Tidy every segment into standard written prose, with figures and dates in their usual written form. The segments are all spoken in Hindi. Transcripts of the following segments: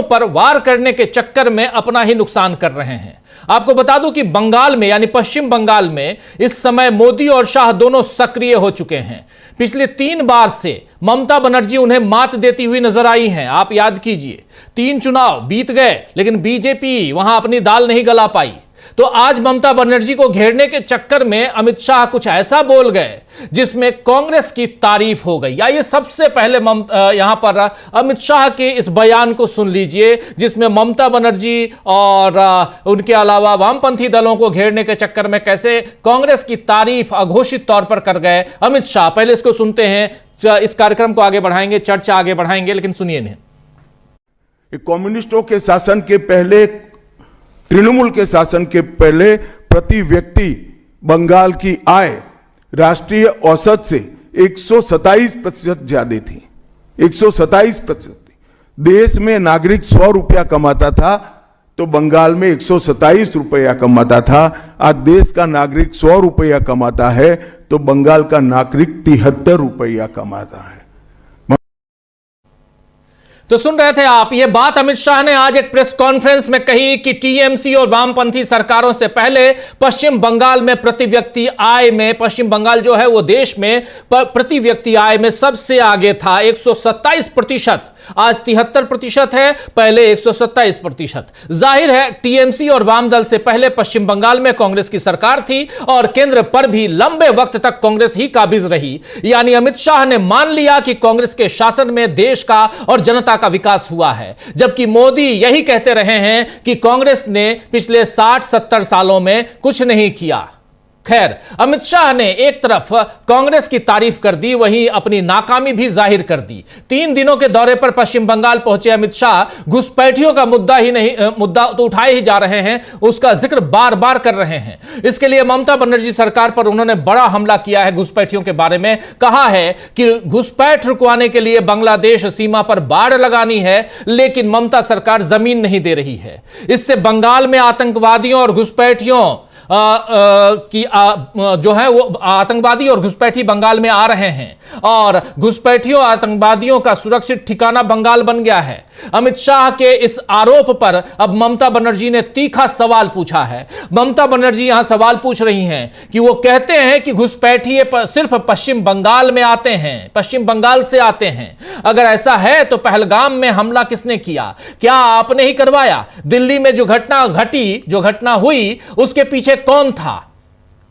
पर वार करने के चक्कर में अपना ही नुकसान कर रहे हैं। आपको बता दूं कि बंगाल में यानी पश्चिम बंगाल में इस समय मोदी और शाह दोनों सक्रिय हो चुके हैं। पिछले 3 बार से ममता बनर्जी उन्हें मात देती हुई नजर आई हैं। आप याद कीजिए, 3 चुनाव बीत गए लेकिन बीजेपी वहां अपनी दाल नहीं गला पाई। तो आज ममता बनर्जी को घेरने के चक्कर में अमित शाह कुछ ऐसा बोल गए जिसमें कांग्रेस की तारीफ हो गई। आइए सबसे पहले यहां पर अमित शाह के इस बयान को सुन लीजिए, जिसमें ममता बनर्जी और उनके अलावा वामपंथी दलों को घेरने के चक्कर में कैसे कांग्रेस की तारीफ अघोषित तौर पर कर गए अमित शाह। पहले इसको सुनते हैं, इस कार्यक्रम को आगे बढ़ाएंगे, चर्चा आगे बढ़ाएंगे, लेकिन सुनिए नहीं। कम्युनिस्टों के शासन के पहले, तृणमूल के शासन के पहले प्रति व्यक्ति बंगाल की आय राष्ट्रीय औसत से 127% ज्यादा थी। 127%। देश में नागरिक 100 रुपया कमाता था तो बंगाल में 127 रुपया कमाता था। आज देश का नागरिक 100 रुपया कमाता है तो बंगाल का नागरिक 73 रुपया कमाता है। तो सुन रहे थे आप, यह बात अमित शाह ने आज एक प्रेस कॉन्फ्रेंस में कही कि टीएमसी और वामपंथी सरकारों से पहले पश्चिम बंगाल में प्रति व्यक्ति आय में, पश्चिम बंगाल जो है वो देश में प्रति व्यक्ति आय में सबसे आगे था। 127%, आज 73% है, पहले 127%। जाहिर है टीएमसी और वाम दल से पहले पश्चिम बंगाल में कांग्रेस की सरकार थी और केंद्र पर भी लंबे वक्त तक कांग्रेस ही काबिज रही। यानी अमित शाह ने मान लिया कि कांग्रेस के शासन में देश का और जनता का विकास हुआ है, जबकि मोदी यही कहते रहे हैं कि कांग्रेस ने पिछले 60-70 सालों में कुछ नहीं किया। खैर, अमित शाह ने एक तरफ कांग्रेस की तारीफ कर दी, वहीं अपनी नाकामी भी जाहिर कर दी। 3 दिनों के दौरे पर पश्चिम बंगाल पहुंचे अमित शाह घुसपैठियों का मुद्दा तो उठाए ही जा रहे हैं, उसका जिक्र बार बार कर रहे हैं। इसके लिए ममता बनर्जी सरकार पर उन्होंने बड़ा हमला किया है। घुसपैठियों के बारे में कहा है कि घुसपैठ रुकवाने के लिए बांग्लादेश सीमा पर बाड़ लगानी है, लेकिन ममता सरकार जमीन नहीं दे रही है। इससे बंगाल में आतंकवादियों और घुसपैठियों जो है वो आतंकवादी और घुसपैठी बंगाल में आ रहे हैं और घुसपैठियों आतंकवादियों का सुरक्षित ठिकाना बंगाल बन गया है। अमित शाह के इस आरोप पर अब ममता बनर्जी ने तीखा सवाल पूछा है। ममता बनर्जी यहां सवाल पूछ रही हैं कि वो कहते हैं कि घुसपैठी सिर्फ पश्चिम बंगाल में आते हैं, पश्चिम बंगाल से आते हैं। अगर ऐसा है तो पहलगाम में हमला किसने किया? क्या आपने ही करवाया? दिल्ली में जो घटना हुई उसके पीछे कौन था?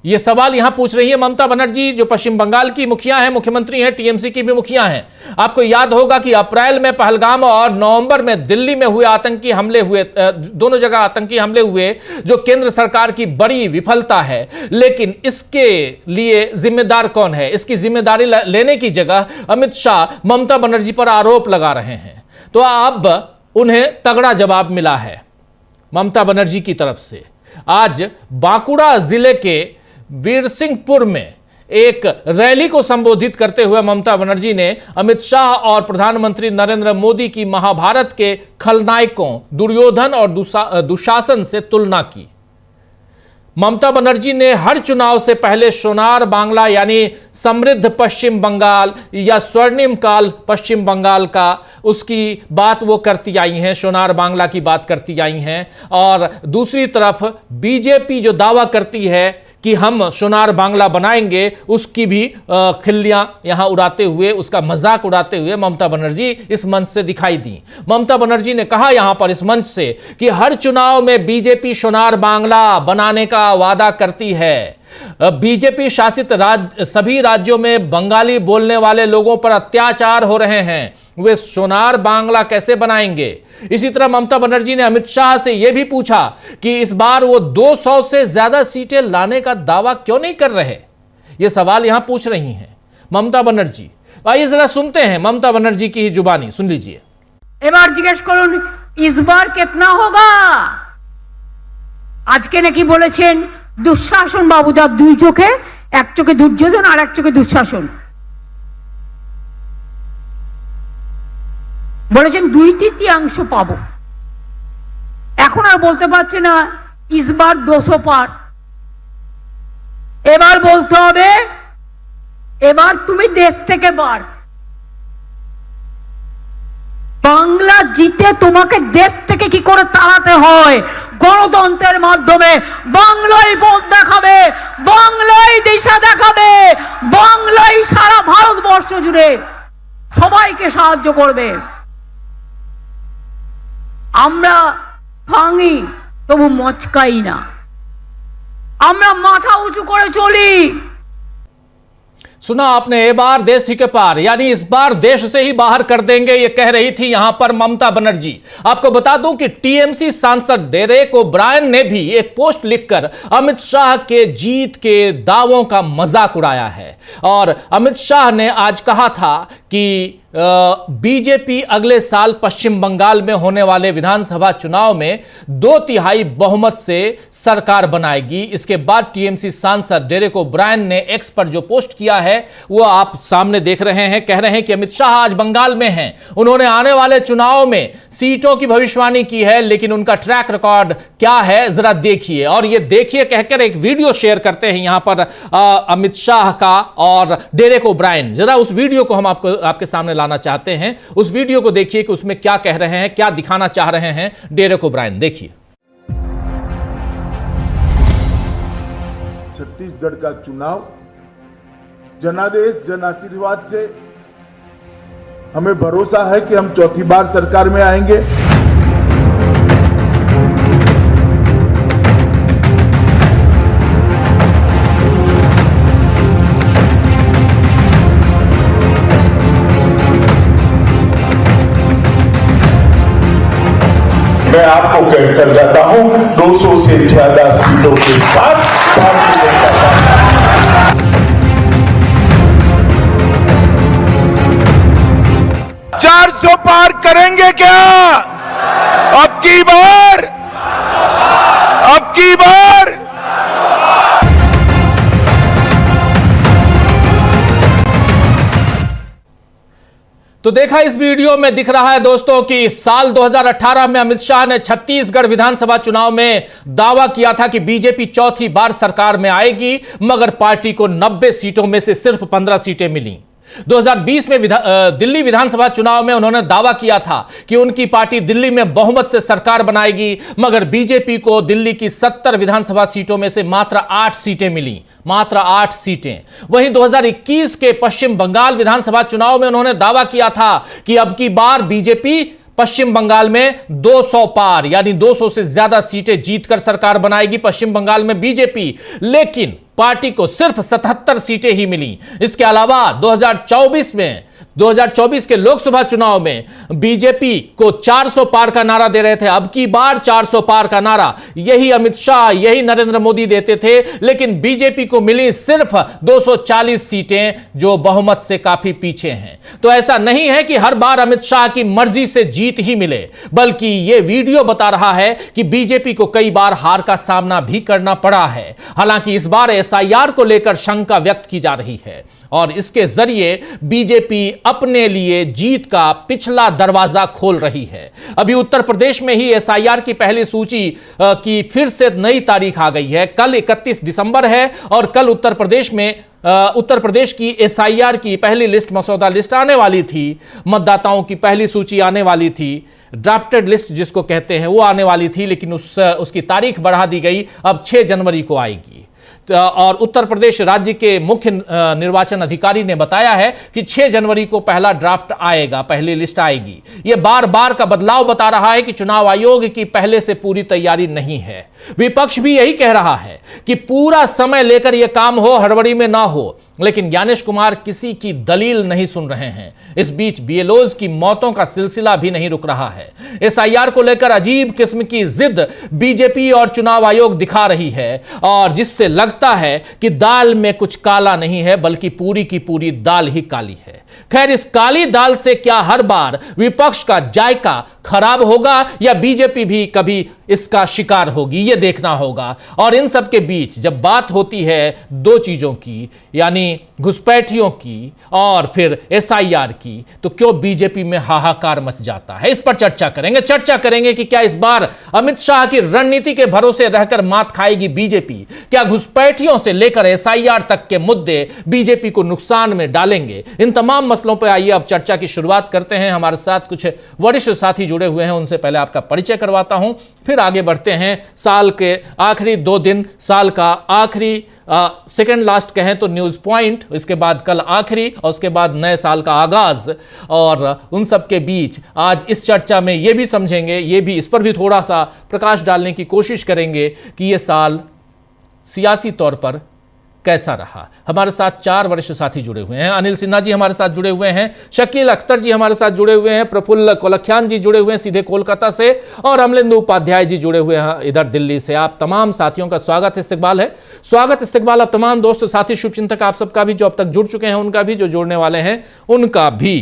यह सवाल यहां पूछ रही है ममता बनर्जी, जो पश्चिम बंगाल की मुखिया है, मुख्यमंत्री है, टीएमसी की भी मुखिया है। आपको याद होगा कि अप्रैल में पहलगाम और नवंबर में दिल्ली में हुए आतंकी हमले हुए, दोनों जगह आतंकी हमले हुए, जो केंद्र सरकार की बड़ी विफलता है। लेकिन इसके लिए जिम्मेदार कौन है? इसकी जिम्मेदारी लेने की जगह अमित शाह ममता बनर्जी पर आरोप लगा रहे हैं। तो अब उन्हें तगड़ा जवाब मिला है ममता बनर्जी की तरफ से। आज बांकुड़ा जिले के वीरसिंहपुर में एक रैली को संबोधित करते हुए ममता बनर्जी ने अमित शाह और प्रधानमंत्री नरेंद्र मोदी की महाभारत के खलनायकों दुर्योधन और दुशासन से तुलना की। ममता बनर्जी ने हर चुनाव से पहले सोनार बांग्ला यानी समृद्ध पश्चिम बंगाल या स्वर्णिम काल पश्चिम बंगाल का, उसकी बात वो करती आई हैं, सोनार बांग्ला की बात करती आई हैं। और दूसरी तरफ बीजेपी जो दावा करती है कि हम सोनार बांग्ला बनाएंगे, उसकी भी खिल्लियां यहां उड़ाते हुए, उसका मजाक उड़ाते हुए ममता बनर्जी इस मंच से दिखाई दी। ममता बनर्जी ने कहा यहां पर इस मंच से कि हर चुनाव में बीजेपी सोनार बांग्ला बनाने का वादा करती है। बीजेपी शासित सभी राज्यों में बंगाली बोलने वाले लोगों पर अत्याचार हो रहे हैं, वे सोनार बांग्ला कैसे बनाएंगे? इसी तरह ममता बनर्जी ने अमित शाह से यह भी पूछा कि इस बार वो 200 से ज्यादा सीटें लाने का दावा क्यों नहीं कर रहे। यह सवाल यहां पूछ रही हैं ममता बनर्जी। आइए जरा सुनते हैं ममता बनर्जी की ही जुबानी, सुन लीजिए। এবার জিজ্ঞেস করুন इस बार कितना होगा? আজকে নাকি বলেছেন দুঃশাসন বাবুদার 2 চোখে, এক চোখে দুর্যোধন আর এক চোখে দুঃশাসন। বলেছেন 2/3 পাবো। এখন আর বলতে পারছে না ইসবার 200 পার। এবার বলতে হবে এবার তুমি দেশ থেকে বার। বাংলা জিতে তোমাকে দেশ থেকে কি করে তাড়াতে হয়, গণতন্ত্রের মাধ্যমে। বাংলাই পথ দেখাবে, বাংলাই দিশা দেখাবে, বাংলাই সারা ভারতবর্ষ জুড়ে সবাইকে সাহায্য করবে। আমরা ভাঙি তবু মচকাই না, আমরা মাথা উঁচু করে চলি। सुना आपने, ये बार देश ही के पार, यानी इस बार देश से ही बाहर कर देंगे, ये कह रही थी यहां पर ममता बनर्जी। आपको बता दूं कि टीएमसी सांसद डेरेक ओब्रायन ने भी एक पोस्ट लिखकर अमित शाह के जीत के दावों का मजाक उड़ाया है। और अमित शाह ने आज कहा था कि बीजेपी अगले साल पश्चिम बंगाल में होने वाले विधानसभा चुनाव में 2/3 बहुमत से सरकार बनाएगी। इसके बाद टीएमसी सांसद डेरेक ओब्रायन ने एक्स पर जो पोस्ट किया है वो आप सामने देख रहे हैं। कह रहे हैं कि अमित शाह आज बंगाल में हैं, उन्होंने आने वाले चुनाव में सीटों की भविष्यवाणी की है, लेकिन उनका ट्रैक रिकॉर्ड क्या है जरा देखिए। और ये देखिए कहकर एक वीडियो शेयर करते हैं यहां पर अमित शाह का और डेरेक ओब्रायन। जरा उस वीडियो को हम आपके सामने लाना चाहते हैं। उस वीडियो को देखिए कि उसमें क्या कह रहे हैं, क्या दिखाना चाह रहे हैं डेरेक ओब्रायन। देखिए। छत्तीसगढ़ का चुनाव जनादेश जन आशीर्वाद से हमें भरोसा है कि हम चौथी बार सरकार में आएंगे। मैं आपको कहकर जाता हूं 200 से ज्यादा सीटों के साथ भारतीय जनता पार्टी 400 पार करेंगे क्या? अब की बार तो देखा इस वीडियो में दिख रहा है दोस्तों कि साल 2018 में अमित शाह ने छत्तीसगढ़ विधानसभा चुनाव में दावा किया था कि बीजेपी चौथी बार सरकार में आएगी, मगर पार्टी को 90 सीटों में से सिर्फ 15 सीटें मिली। 2020 में दिल्ली विधानसभा चुनाव में उन्होंने दावा किया था कि उनकी पार्टी दिल्ली में बहुमत से सरकार बनाएगी, मगर बीजेपी को दिल्ली की 70 विधानसभा सीटों में से मात्र 8 सीटें मिली, मात्र 8 सीटें। वहीं 2021 के पश्चिम बंगाल विधानसभा चुनाव में उन्होंने दावा किया था कि अब की बार बीजेपी पश्चिम बंगाल में 200 पार, यानी 200 से ज्यादा सीटें जीतकर सरकार बनाएगी पश्चिम बंगाल में बीजेपी। लेकिन पार्टी को सिर्फ 77 सीटें ही मिली। इसके अलावा 2024 के लोकसभा चुनाव में बीजेपी को 400 पार का नारा दे रहे थे। अब की बार 400 पार का नारा यही अमित शाह, यही नरेंद्र मोदी देते थे, लेकिन बीजेपी को मिली सिर्फ 240 सीटें, जो बहुमत से काफी पीछे हैं। तो ऐसा नहीं है कि हर बार अमित शाह की मर्जी से जीत ही मिले, बल्कि यह वीडियो बता रहा है कि बीजेपी को कई बार हार का सामना भी करना पड़ा है। हालांकि इस बार एसआईआर को लेकर शंका व्यक्त की जा रही है और इसके जरिए बीजेपी अपने लिए जीत का पिछला दरवाजा खोल रही है। अभी उत्तर प्रदेश में ही एसआईआर की पहली सूची की फिर से नई तारीख आ गई है। कल 31 दिसंबर है और कल उत्तर प्रदेश की एसआईआर की पहली लिस्ट, मसौदा लिस्ट आने वाली थी। मतदाताओं की पहली सूची आने वाली थी, ड्राफ्टेड लिस्ट जिसको कहते हैं, वो आने वाली थी, लेकिन उसकी तारीख बढ़ा दी गई, अब 6 जनवरी को आएगी। और उत्तर प्रदेश राज्य के मुख्य निर्वाचन अधिकारी ने बताया है कि 6 जनवरी को पहला ड्राफ्ट आएगा, पहली लिस्ट आएगी। यह बार बार का बदलाव बता रहा है कि चुनाव आयोग की पहले से पूरी तैयारी नहीं है। विपक्ष भी यही कह रहा है कि पूरा समय लेकर यह काम हो, हड़बड़ी में ना हो, लेकिन ज्ञानेश कुमार किसी की दलील नहीं सुन रहे हैं। इस बीच बीएलओज की मौतों का सिलसिला भी नहीं रुक रहा है। एसआईआर को लेकर अजीब किस्म की जिद बीजेपी और चुनाव आयोग दिखा रही है, और जिससे लगता है कि दाल में कुछ काला नहीं है, बल्कि पूरी की पूरी दाल ही काली है। खैर, इस काली दाल से क्या हर बार विपक्ष का जायका खराब होगा या बीजेपी भी कभी इसका शिकार होगी, यह देखना होगा। और इन सब के बीच जब बात होती है दो चीजों की, यानी यानी घुसपैठियों की और फिर एसआईआर की, तो क्यों बीजेपी में हाहाकार मच जाता है? इस पर चर्चा करेंगे कि क्या इस बार अमित शाह की रणनीति के भरोसे रहकर मात खाएगी बीजेपी? क्या घुसपैठियों से लेकर एसआईआर तक के मुद्दे बीजेपी को नुकसान में डालेंगे? इन तमाम मसलों पर आइए अब चर्चा की शुरुआत करते हैं। हमारे साथ कुछ वरिष्ठ साथी जुड़े हुए हैं, उनसे पहले आपका परिचय करवाता हूं, फिर आगे बढ़ते हैं। साल के आखिरी 2 दिन, साल का आखिरी सेकेंड लास्ट कहें तो न्यूज पॉइंट, इसके बाद कल आखिरी और उसके बाद नए साल का आगाज, और उन सब के बीच आज इस चर्चा में ये भी समझेंगे, ये भी इस पर भी थोड़ा सा प्रकाश डालने की कोशिश करेंगे कि ये साल सियासी तौर पर कैसा रहा। हमारे साथ 4 वरिष्ठ साथी जुड़े हुए हैं। अनिल सिन्हा जी हमारे साथ जुड़े हुए हैं, शकील अख्तर जी हमारे साथ जुड़े हुए हैं, प्रफुल्ल कोलख्यान जी जुड़े हुए हैं सीधे कोलकाता से, और अमलेंदु उपाध्याय जी जुड़े हुए हैं इधर दिल्ली से। आप तमाम साथियों का स्वागत इस्तकबाल आप तमाम दोस्त साथी शुभचिंतक आप सबका भी, जो अब तक जुड़ चुके हैं उनका भी, जो जुड़ने वाले हैं उनका भी।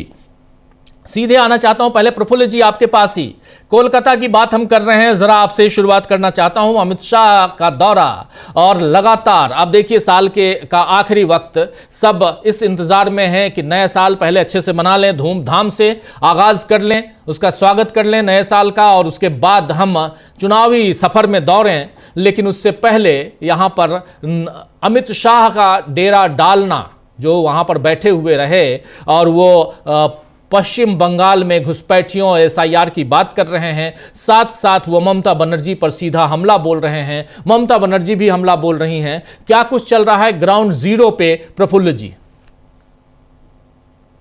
सीधे आना चाहता हूं पहले प्रफुल्ल जी आपके पास ही, कोलकाता की बात हम कर रहे हैं, जरा आपसे शुरुआत करना चाहता हूं। अमित शाह का दौरा और लगातार आप देखिए साल का आखिरी वक्त, सब इस इंतजार में है कि नया साल पहले अच्छे से मना लें, धूमधाम से आगाज कर लें, उसका स्वागत कर लें नए साल का, और उसके बाद हम चुनावी सफर में दौड़ें। लेकिन उससे पहले यहां पर अमित शाह का डेरा डालना, जो वहां पर बैठे हुए रहे और वो पश्चिम बंगाल में घुसपैठियों और एसआईआर की बात कर रहे हैं, साथ साथ वो ममता बनर्जी पर सीधा हमला बोल रहे हैं, ममता बनर्जी भी हमला बोल रही हैं। क्या कुछ चल रहा है ग्राउंड जीरो पे प्रफुल्ल जी?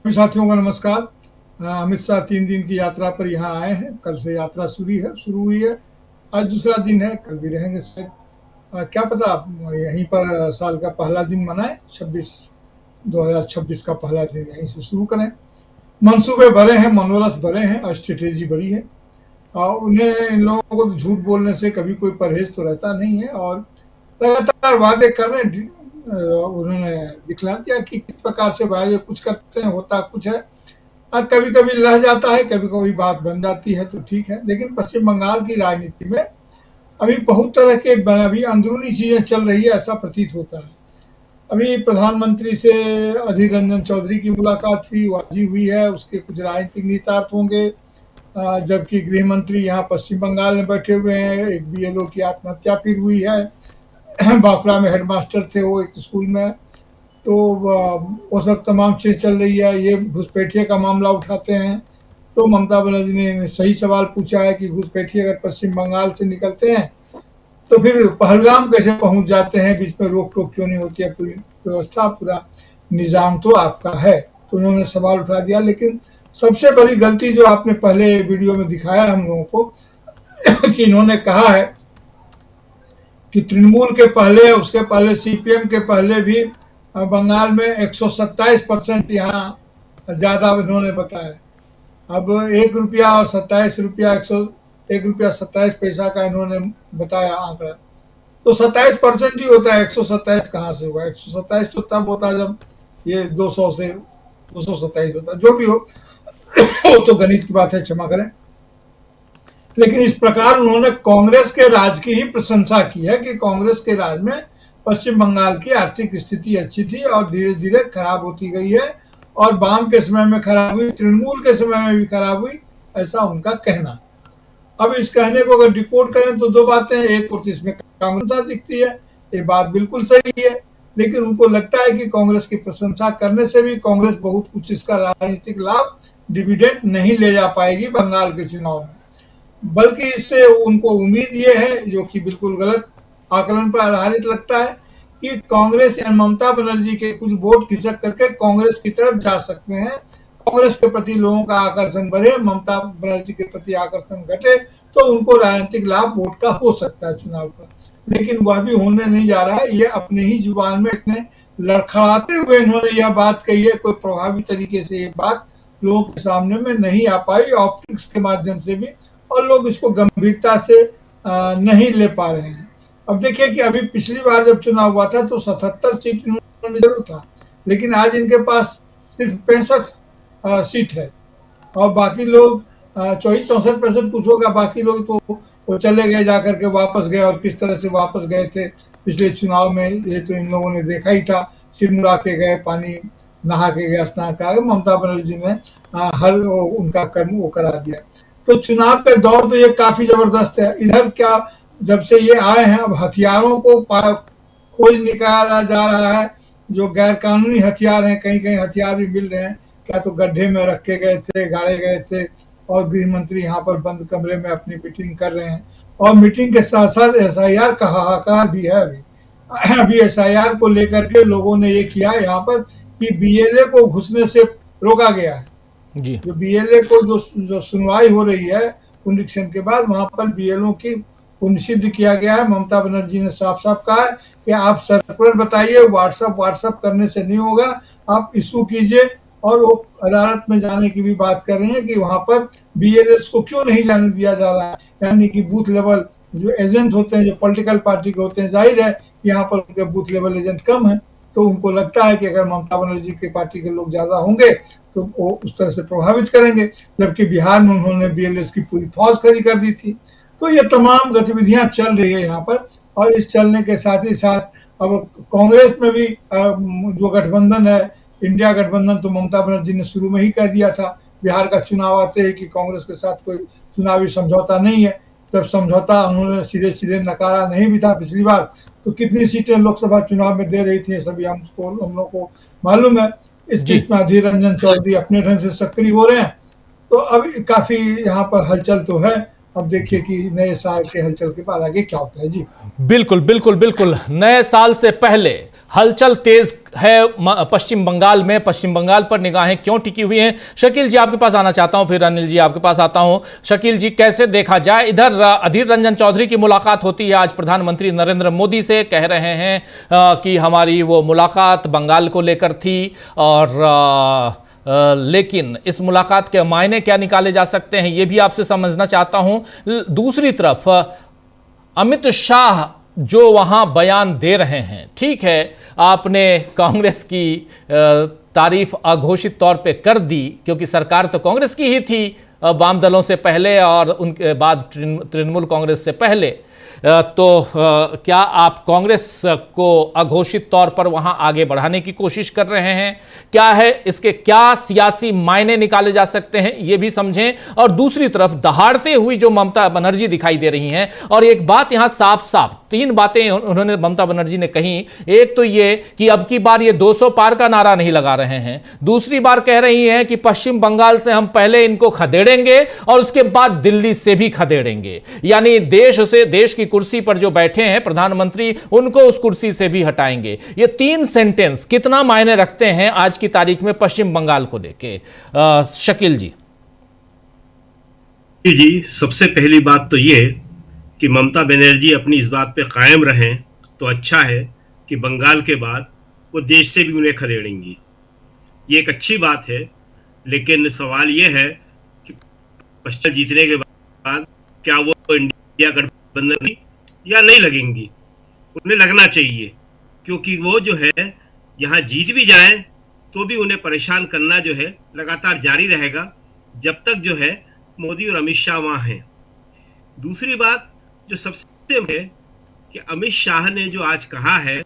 साथियों को नमस्कार। अमित शाह 3 दिन की यात्रा पर यहाँ आए हैं। कल से यात्रा शुरू हुई है, आज दूसरा दिन है, कल भी रहेंगे शायद। क्या पता यहीं पर साल का पहला दिन मनाए, 2026 का पहला दिन यहीं से शुरू करें। मंसूबे बड़े हैं, मनोरथ बड़े हैं और स्ट्रेटेजी बड़ी है। उन्हें इन लोगों को झूठ बोलने से कभी कोई परहेज तो रहता नहीं है, और लगातार वादे कर रहे हैं। उन्होंने दिखला दिया कि किस प्रकार से वादे कुछ करते हैं, होता कुछ है, और कभी कभी लह जाता है, कभी कभी बात बन जाती है तो ठीक है। लेकिन पश्चिम बंगाल की राजनीति में अभी बहुत तरह के अभी अंदरूनी चीजें चल रही है, ऐसा प्रतीत होता है। अभी प्रधानमंत्री से अधीर रंजन चौधरी की मुलाकात हुई, वो आज ही हुई है, उसके कुछ राजनीतिक निहितार्थ होंगे। जबकि गृह मंत्री यहाँ पश्चिम बंगाल में बैठे हुए हैं। एक बीएलओ की आत्महत्या फिर हुई है, बांकुड़ा में हेडमास्टर थे वो एक स्कूल में, तो वो सब तमाम चीज़ चल रही है। ये घुसपैठिए का मामला उठाते हैं, तो ममता बनर्जी ने सही सवाल पूछा है कि घुसपैठिए अगर पश्चिम बंगाल से निकलते हैं तो फिर पहलगाम कैसे पहुंच जाते हैं, बीच में रोक टोक क्यों नहीं होती है? पूरी व्यवस्था, पूरा निजाम तो आपका है। तो उन्होंने सवाल उठा दिया। लेकिन सबसे बड़ी गलती जो आपने पहले वीडियो में दिखाया हम लोगों को कि इन्होंने कहा है कि तृणमूल के पहले, उसके पहले सीपीएम के पहले भी बंगाल में 127% यहाँ ज़्यादा इन्होंने बताया। अब 1 रुपया और 27 रुपया, 1 रुपया 27 पैसा का इन्होंने बताया आंकड़ा, तो 27% ही होता है। 127 कहाँ से होगा? 127 तो तब होता जब ये 200 से 227 होता, जो भी हो वो तो गणित की बात है, क्षमा करें। लेकिन इस प्रकार उन्होंने कांग्रेस के राज की ही प्रशंसा की है कि कांग्रेस के राज में पश्चिम बंगाल की आर्थिक स्थिति अच्छी थी और धीरे धीरे खराब होती गई है, और वाम के समय में खराब हुई, तृणमूल के समय में भी खराब हुई, ऐसा उनका कहना। अब इस कहने को अगर डिकोड करें तो 2 बातें हैं। एक और इसमें कांग्रेस दिखती है, ये बात बिल्कुल सही है, लेकिन उनको लगता है कि कांग्रेस की प्रशंसा करने से भी कांग्रेस बहुत कुछ इसका राजनीतिक लाभ, डिविडेंड नहीं ले जा पाएगी बंगाल के चुनाव में। बल्कि इससे उनको उम्मीद ये है, जो कि बिल्कुल गलत आकलन पर आधारित लगता है, कि कांग्रेस या ममता बनर्जी के कुछ वोट खिसक करके कांग्रेस की तरफ जा सकते हैं, कांग्रेस के प्रति लोगों का आकर्षण बढ़े, ममता बनर्जी के प्रति आकर्षण घटे, तो उनको राजनीतिक लाभ वोट का हो सकता है चुनाव का। लेकिन वह भी होने नहीं जा रहा है। ये अपने ही जुबान में इतने लड़खड़ाते हुए इन्होंने यह बात कही है, कोई प्रभावी तरीके से ये बात लोगों के सामने में नहीं आ पाई, ऑप्टिक्स के माध्यम से भी, और लोग इसको गंभीरता से नहीं ले पा रहे हैं। अब देखिए कि अभी पिछली बार जब चुनाव हुआ था तो 77 सीट इन्होंने जरूर था, लेकिन आज इनके पास सिर्फ 65 सीट है, और बाकी लोग 64-65 कुछ होगा, बाकी लोग तो वो चले गए, जाकर के वापस गए, और किस तरह से वापस गए थे पिछले चुनाव में ये तो इन लोगों ने देखा ही था। सिर मुड़ा के गए, पानी नहा के गए, स्नान करा के ममता बनर्जी ने हर उनका कर्म वो करा दिया। तो चुनाव का दौर तो ये काफी जबरदस्त है। इधर क्या जब से ये आए हैं अब हथियारों को खोज निकाला जा रहा है, जो गैर कानूनी हथियार हैं, कहीं कहीं हथियार भी मिल रहे हैं, क्या तो गड्ढे में रखे गए थे, गाड़े गए थे, और गृह मंत्री यहाँ पर बंद कमरे में अपनी मीटिंग कर रहे हैं। और मीटिंग के साथ साथ SIR का हाहाकार भी है। अभी SIR को लेकर के लोगों ने ये किया है यहाँ पर कि BLA को घुसने से रोका गया है जी। जो BLA को जो सुनवाई हो रही है पुनरीक्षण के बाद, वहां पर BLO की निषिद्ध किया गया है। ममता बनर्जी ने साफ साफ कहा है कि आप सर्कुलर बताइए, व्हाट्सएप करने से नहीं होगा, आप इशू कीजिए। और वो अदालत में जाने की भी बात कर रहे हैं कि वहां पर BLS को क्यों नहीं जाने दिया जा रहा है, यानी कि बूथ लेवल जो एजेंट होते हैं, जो पॉलिटिकल पार्टी के होते हैं, जाहिर है यहाँ पर उनके बूथ लेवल एजेंट कम है, तो उनको लगता है कि अगर ममता बनर्जी की पार्टी के लोग ज्यादा होंगे तो वो उस तरह से प्रभावित करेंगे। जबकि बिहार में उन्होंने BLS की पूरी फौज खड़ी कर दी थी। तो ये तमाम गतिविधियां चल रही है यहाँ पर। और इस चलने के साथ ही साथ अब कांग्रेस में भी जो गठबंधन है, इंडिया गठबंधन, तो ममता बनर्जी ने शुरू में ही कह दिया था बिहार का चुनाव आते ही कि कांग्रेस के साथ कोई चुनावी समझौता नहीं है। जब समझौता उन्होंने सीधे सीधे नकारा नहीं भी था पिछली बार, तो कितनी सीटें लोकसभा चुनाव में दे रही थी सभी हम लोगों को मालूम है। इस बीच में अधीर रंजन चौधरी अपने ढंग से सक्रिय हो रहे हैं। तो अब काफी यहाँ पर हलचल तो है। अब देखिए कि नए साल के हलचल के बाद आगे क्या होता है। जी बिल्कुल बिल्कुल बिल्कुल, नए साल से पहले हलचल तेज है पश्चिम बंगाल में। पश्चिम बंगाल पर निगाहें क्यों टिकी हुई हैं? शकील जी आपके पास आना चाहता हूं, फिर अनिल जी आपके पास आता हूं। शकील जी, कैसे देखा जाए, इधर अधीर रंजन चौधरी की मुलाकात होती है आज प्रधानमंत्री नरेंद्र मोदी से, कह रहे हैं कि हमारी वो मुलाकात बंगाल को लेकर थी, और लेकिन इस मुलाकात के मायने क्या निकाले जा सकते हैं ये भी आपसे समझना चाहता हूं। दूसरी तरफ अमित शाह जो वहां बयान दे रहे हैं, ठीक है, आपने कांग्रेस की तारीफ अघोषित तौर पे कर दी क्योंकि सरकार तो कांग्रेस की ही थी वाम दलों से पहले और उनके बाद तृणमूल कांग्रेस से पहले। तो क्या आप कांग्रेस को अघोषित तौर पर वहां आगे बढ़ाने की कोशिश कर रहे हैं? क्या है इसके क्या सियासी मायने निकाले जा सकते हैं ये भी समझें। और दूसरी तरफ दहाड़ते हुई जो ममता बनर्जी दिखाई दे रही हैं, और एक बात यहां साफ साफ 3 बातें उन्होंने ममता बनर्जी ने कही। एक तो ये कि अब की बार ये 200 पार का नारा नहीं लगा रहे हैं। दूसरी बार कह रही हैं कि पश्चिम बंगाल से हम पहले इनको खदेड़ेंगे और उसके बाद दिल्ली से भी खदेड़ेंगे, यानी देश की कुर्सी पर जो बैठे हैं प्रधानमंत्री, उनको उस कुर्सी से भी हटाएंगे। ये 3 सेंटेंस कितना मायने रखते हैं आज की तारीख में पश्चिम बंगाल को लेके? शकील जी। जी, सबसे पहली बात तो ये कि ममता बनर्जी अपनी इस बात पे कायम रहें तो अच्छा है कि बंगाल के बाद वो देश से भी उन्हें खदेड़ेंगी। ये एक अच्छी बात है, लेकिन सवाल ये है कि पश्चिम जीतने के बाद क्या वो इंडिया गठबंधन या नहीं लगेंगी? उन्हें लगना चाहिए, क्योंकि वो जो है यहाँ जीत भी जाएं तो भी उन्हें परेशान करना जो है लगातार जारी रहेगा जब तक जो है मोदी और अमित शाह वहाँ हैं। दूसरी बात जो सबसे है कि अमित शाह ने जो आज कहा है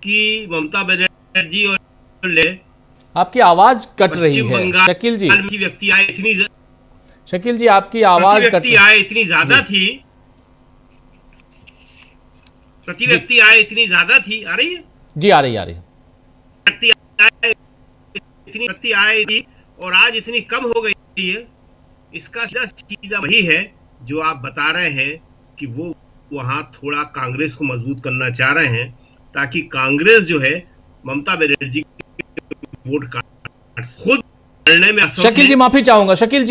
कि ममता बनर्जी और आपकी आवाज कट रही है शकील जी। व्यक्ति आए इतनी शकील जी आपकी आवाज व्यक्ति आए इतनी ज्यादा थी, प्रति व्यक्ति आए इतनी ज्यादा थी। आ रही है जी? आ रही व्यक्ति आए थी और आज इतनी कम हो गई है। इसका सीधा वही है जो आप बता रहे हैं कि वो वहां थोड़ा कांग्रेस को मजबूत करना चाह रहे हैं ताकि कांग्रेस जो है ममता बनर्जी वोट काट खुद लड़ने में। शकील जी माफी चाहूंगा, शकील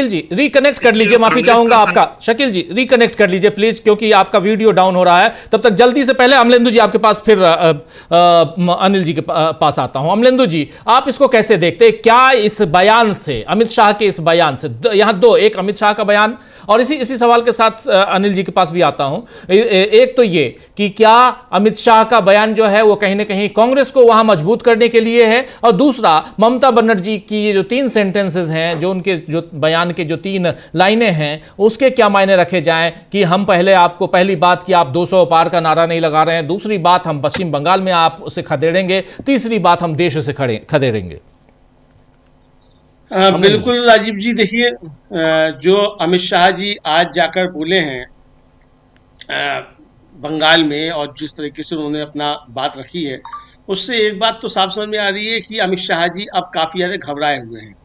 जी रिकनेक्ट कर लीजिए, माफी चाहूंगा आपका। शकील जी रिकनेक्ट कर लीजिए प्लीज, क्योंकि आपका वीडियो डाउन हो रहा है। तब तक जल्दी से पहले अमलेंदु जी आपके पास, फिर अनिल जी के पास आता हूं। अमलेंदु जी, आप इसको कैसे देखते हैं? क्या इस बयान से, अमित शाह के इस बयान से, यहां 2, एक अमित शाह का बयान और इसी सवाल के साथ अनिल जी के पास भी आता हूं। एक तो ये कि क्या अमित शाह का बयान जो है वो कहीं ना कहीं कांग्रेस को वहां मजबूत करने के लिए है, और दूसरा ममता बनर्जी की जो 3 सेंटेंसेस हैं, जो उनके जो बयान के जो 3 लाइनें हैं, उसके क्या मायने रखे जाएं कि हम पहली बात कि आप 200 पार का नारा नहीं लगा रहे हैं, दूसरी बात हम पश्चिम बंगाल में आप उसे खदेड़ेंगे, तीसरी बात हम देश से खदेड़ेंगे। बिल्कुल राजीव जी, देखिए जो अमित शाह जी आज जाकर बोले हैं बंगाल में और जिस तरीके से उन्होंने अपना बात रखी है, उससे एक बात तो साफ समझ में आ रही है कि अमित शाह जी अब काफ़ी ज़्यादा घबराए हुए हैं।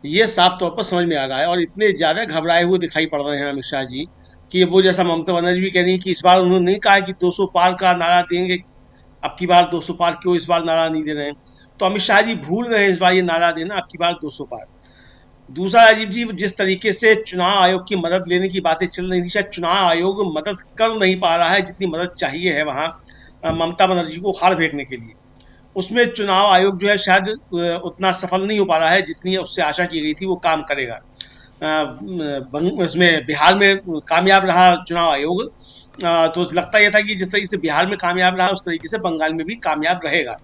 ये साफ तौर पर समझ में आ रहा है और इतने ज़्यादा घबराए हुए दिखाई पड़ रहे हैं अमित शाह जी कि वो जैसा ममता बनर्जी भी कह रही है कि इस बार उन्होंने नहीं कहा कि 200 पार का नारा देंगे, अब की बार 200 पार क्यों इस बार नारा नहीं दे रहे हैं। तो अमित शाह जी भूल रहे हैं इस बार ये नारा देना, अब की बार 200 पार। दूसरा राजीव जी, जिस तरीके से चुनाव आयोग की मदद लेने की बातें चल रही थी, शायद चुनाव आयोग मदद कर नहीं पा रहा है जितनी मदद चाहिए है वहाँ ममता बनर्जी को उखाड़ फेंकने के लिए। उसमें चुनाव आयोग जो है शायद उतना सफल नहीं हो पा रहा है जितनी उससे आशा की गई थी वो काम करेगा। इसमें बिहार में कामयाब रहा चुनाव आयोग, तो लगता यह था कि जिस तरीके से बिहार में कामयाब रहा उस तरीके से बंगाल में भी कामयाब रहेगा।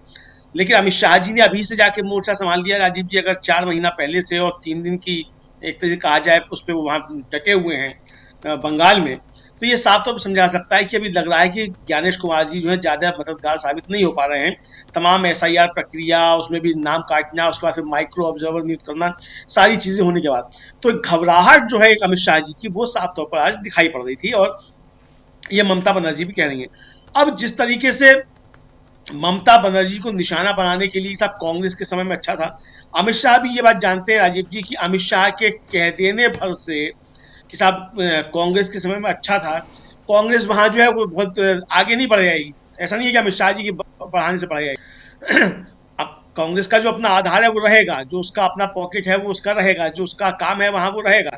लेकिन अमित शाह जी ने अभी से जाके मोर्चा संभाल दिया राजीव जी। अगर 4 महीना पहले से और 3 दिन की एक तरह से कहा जाए उस पर वो वहाँ डटे हुए हैं बंगाल में, तो ये साफ तौर पर समझा सकता है कि अभी लग रहा है कि ज्ञानेश कुमार जी जो है ज़्यादा मददगार साबित नहीं हो पा रहे हैं। तमाम SIR प्रक्रिया, उसमें भी नाम काटना, उसके बाद फिर माइक्रो ऑब्जर्वर नियुक्त करना, सारी चीज़ें होने के बाद तो घबराहट जो है अमित शाह जी की वो साफ तौर पर आज दिखाई पड़ रही थी और ये ममता बनर्जी भी कह रही हैं। अब जिस तरीके से ममता बनर्जी को निशाना बनाने के लिए साहब कांग्रेस के समय में अच्छा था, अमित शाह भी ये बात जानते हैं राजीव जी कि अमित शाह के कह देने भर से कि साहब कांग्रेस के समय में अच्छा था, कांग्रेस वहाँ जो है वो बहुत आगे नहीं बढ़ जाएगी। ऐसा नहीं है कि अमित शाह जी के बढ़ाने से बढ़ जाएगी। अब कांग्रेस का जो अपना आधार है वो रहेगा, जो उसका अपना पॉकेट है वो उसका रहेगा, जो उसका काम है वहाँ वो रहेगा,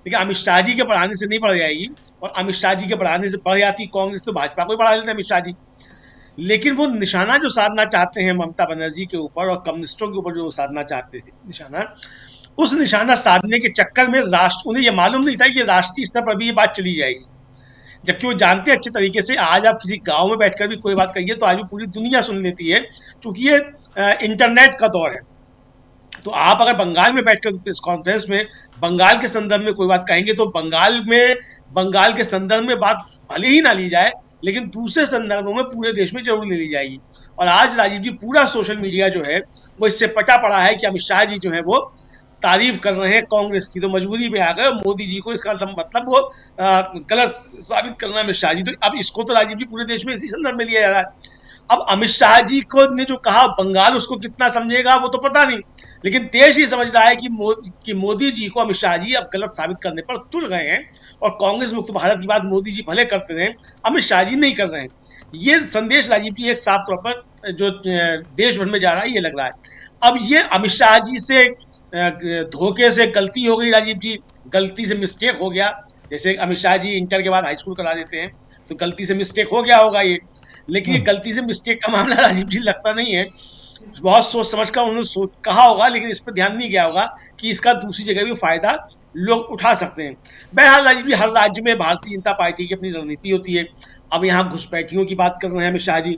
लेकिन अमित शाह जी के बढ़ाने से नहीं बढ़ जाएगी। और अमित शाह जी के बढ़ाने से बढ़ जाती कांग्रेस तो भाजपा को ही बढ़ा लेते अमित शाह जी। लेकिन वो निशाना जो साधना चाहते हैं ममता बनर्जी के ऊपर और कम्युनिस्टों के ऊपर जो साधना चाहते थे निशाना, उस निशाना साधने के चक्कर में उन्हें ये मालूम नहीं था कि राष्ट्रीय स्तर पर भी ये बात चली जाएगी। जबकि वो जानते हैं अच्छे तरीके से, आज आप किसी गांव में बैठकर भी कोई बात कहिए तो आज भी पूरी दुनिया सुन लेती है, क्योंकि ये इंटरनेट का दौर है। तो आप अगर बंगाल में बैठकर इस कॉन्फ्रेंस में बंगाल के संदर्भ में कोई बात कहेंगे तो बंगाल के संदर्भ में बात भले ही ना ली जाए, लेकिन दूसरे संदर्भों में पूरे देश में जरूर ले ली जाएगी। और आज राजीव जी पूरा सोशल मीडिया जो है वो इससे पटा पड़ा है कि अमित शाह जी जो है वो तारीफ कर रहे हैं कांग्रेस की, तो मजबूरी में आ गए मोदी जी को इसका मतलब वो गलत साबित करना है अमित शाह जी। तो अब इसको तो राजीव जी पूरे देश में इसी संदर्भ में लिया जा रहा है। अब अमित शाह जी को ने जो कहा बंगाल उसको कितना समझेगा वो तो पता नहीं, लेकिन देश ये समझ रहा है कि मोदी जी को अमित शाह जी अब गलत साबित करने पर तुल गए हैं और कांग्रेस मुक्त भारत की बात मोदी जी भले करते रहे, अमित शाह जी नहीं कर रहे हैं। ये संदेश राजीव जी एक साफ तौर पर जो देश भर में जा रहा है ये लग रहा है। अब ये अमित शाह जी से धोखे से गलती हो गई राजीव जी, गलती से मिस्टेक हो गया। जैसे अमित शाह जी इंटर के बाद हाई स्कूल करा देते हैं तो गलती से मिस्टेक हो गया होगा ये, लेकिन ये गलती से मिस्टेक का मामला राजीव जी लगता नहीं है। बहुत सोच समझ कर उन्होंने कहा होगा, लेकिन इस पर ध्यान नहीं गया होगा कि इसका दूसरी जगह भी फायदा लोग उठा सकते हैं। बहरहाल राजीव जी हर राज्य में भारतीय जनता पार्टी की अपनी रणनीति होती है। अब यहाँ घुसपैठियों की बात कर रहे हैं अमित शाह जी,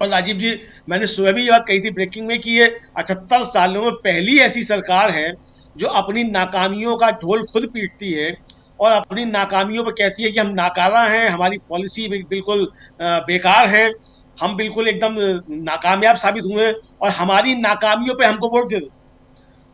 और राजीव जी मैंने सुबह भी ये बात कही थी ब्रेकिंग में कि ये 78 सालों में पहली ऐसी सरकार है जो अपनी नाकामियों का ढोल खुद पीटती है और अपनी नाकामियों पर कहती है कि हम नाकारा हैं, हमारी पॉलिसी बिल्कुल बेकार है, हम बिल्कुल एकदम नाकामयाब साबित हुए और हमारी नाकामियों पे हमको वोट दे दो।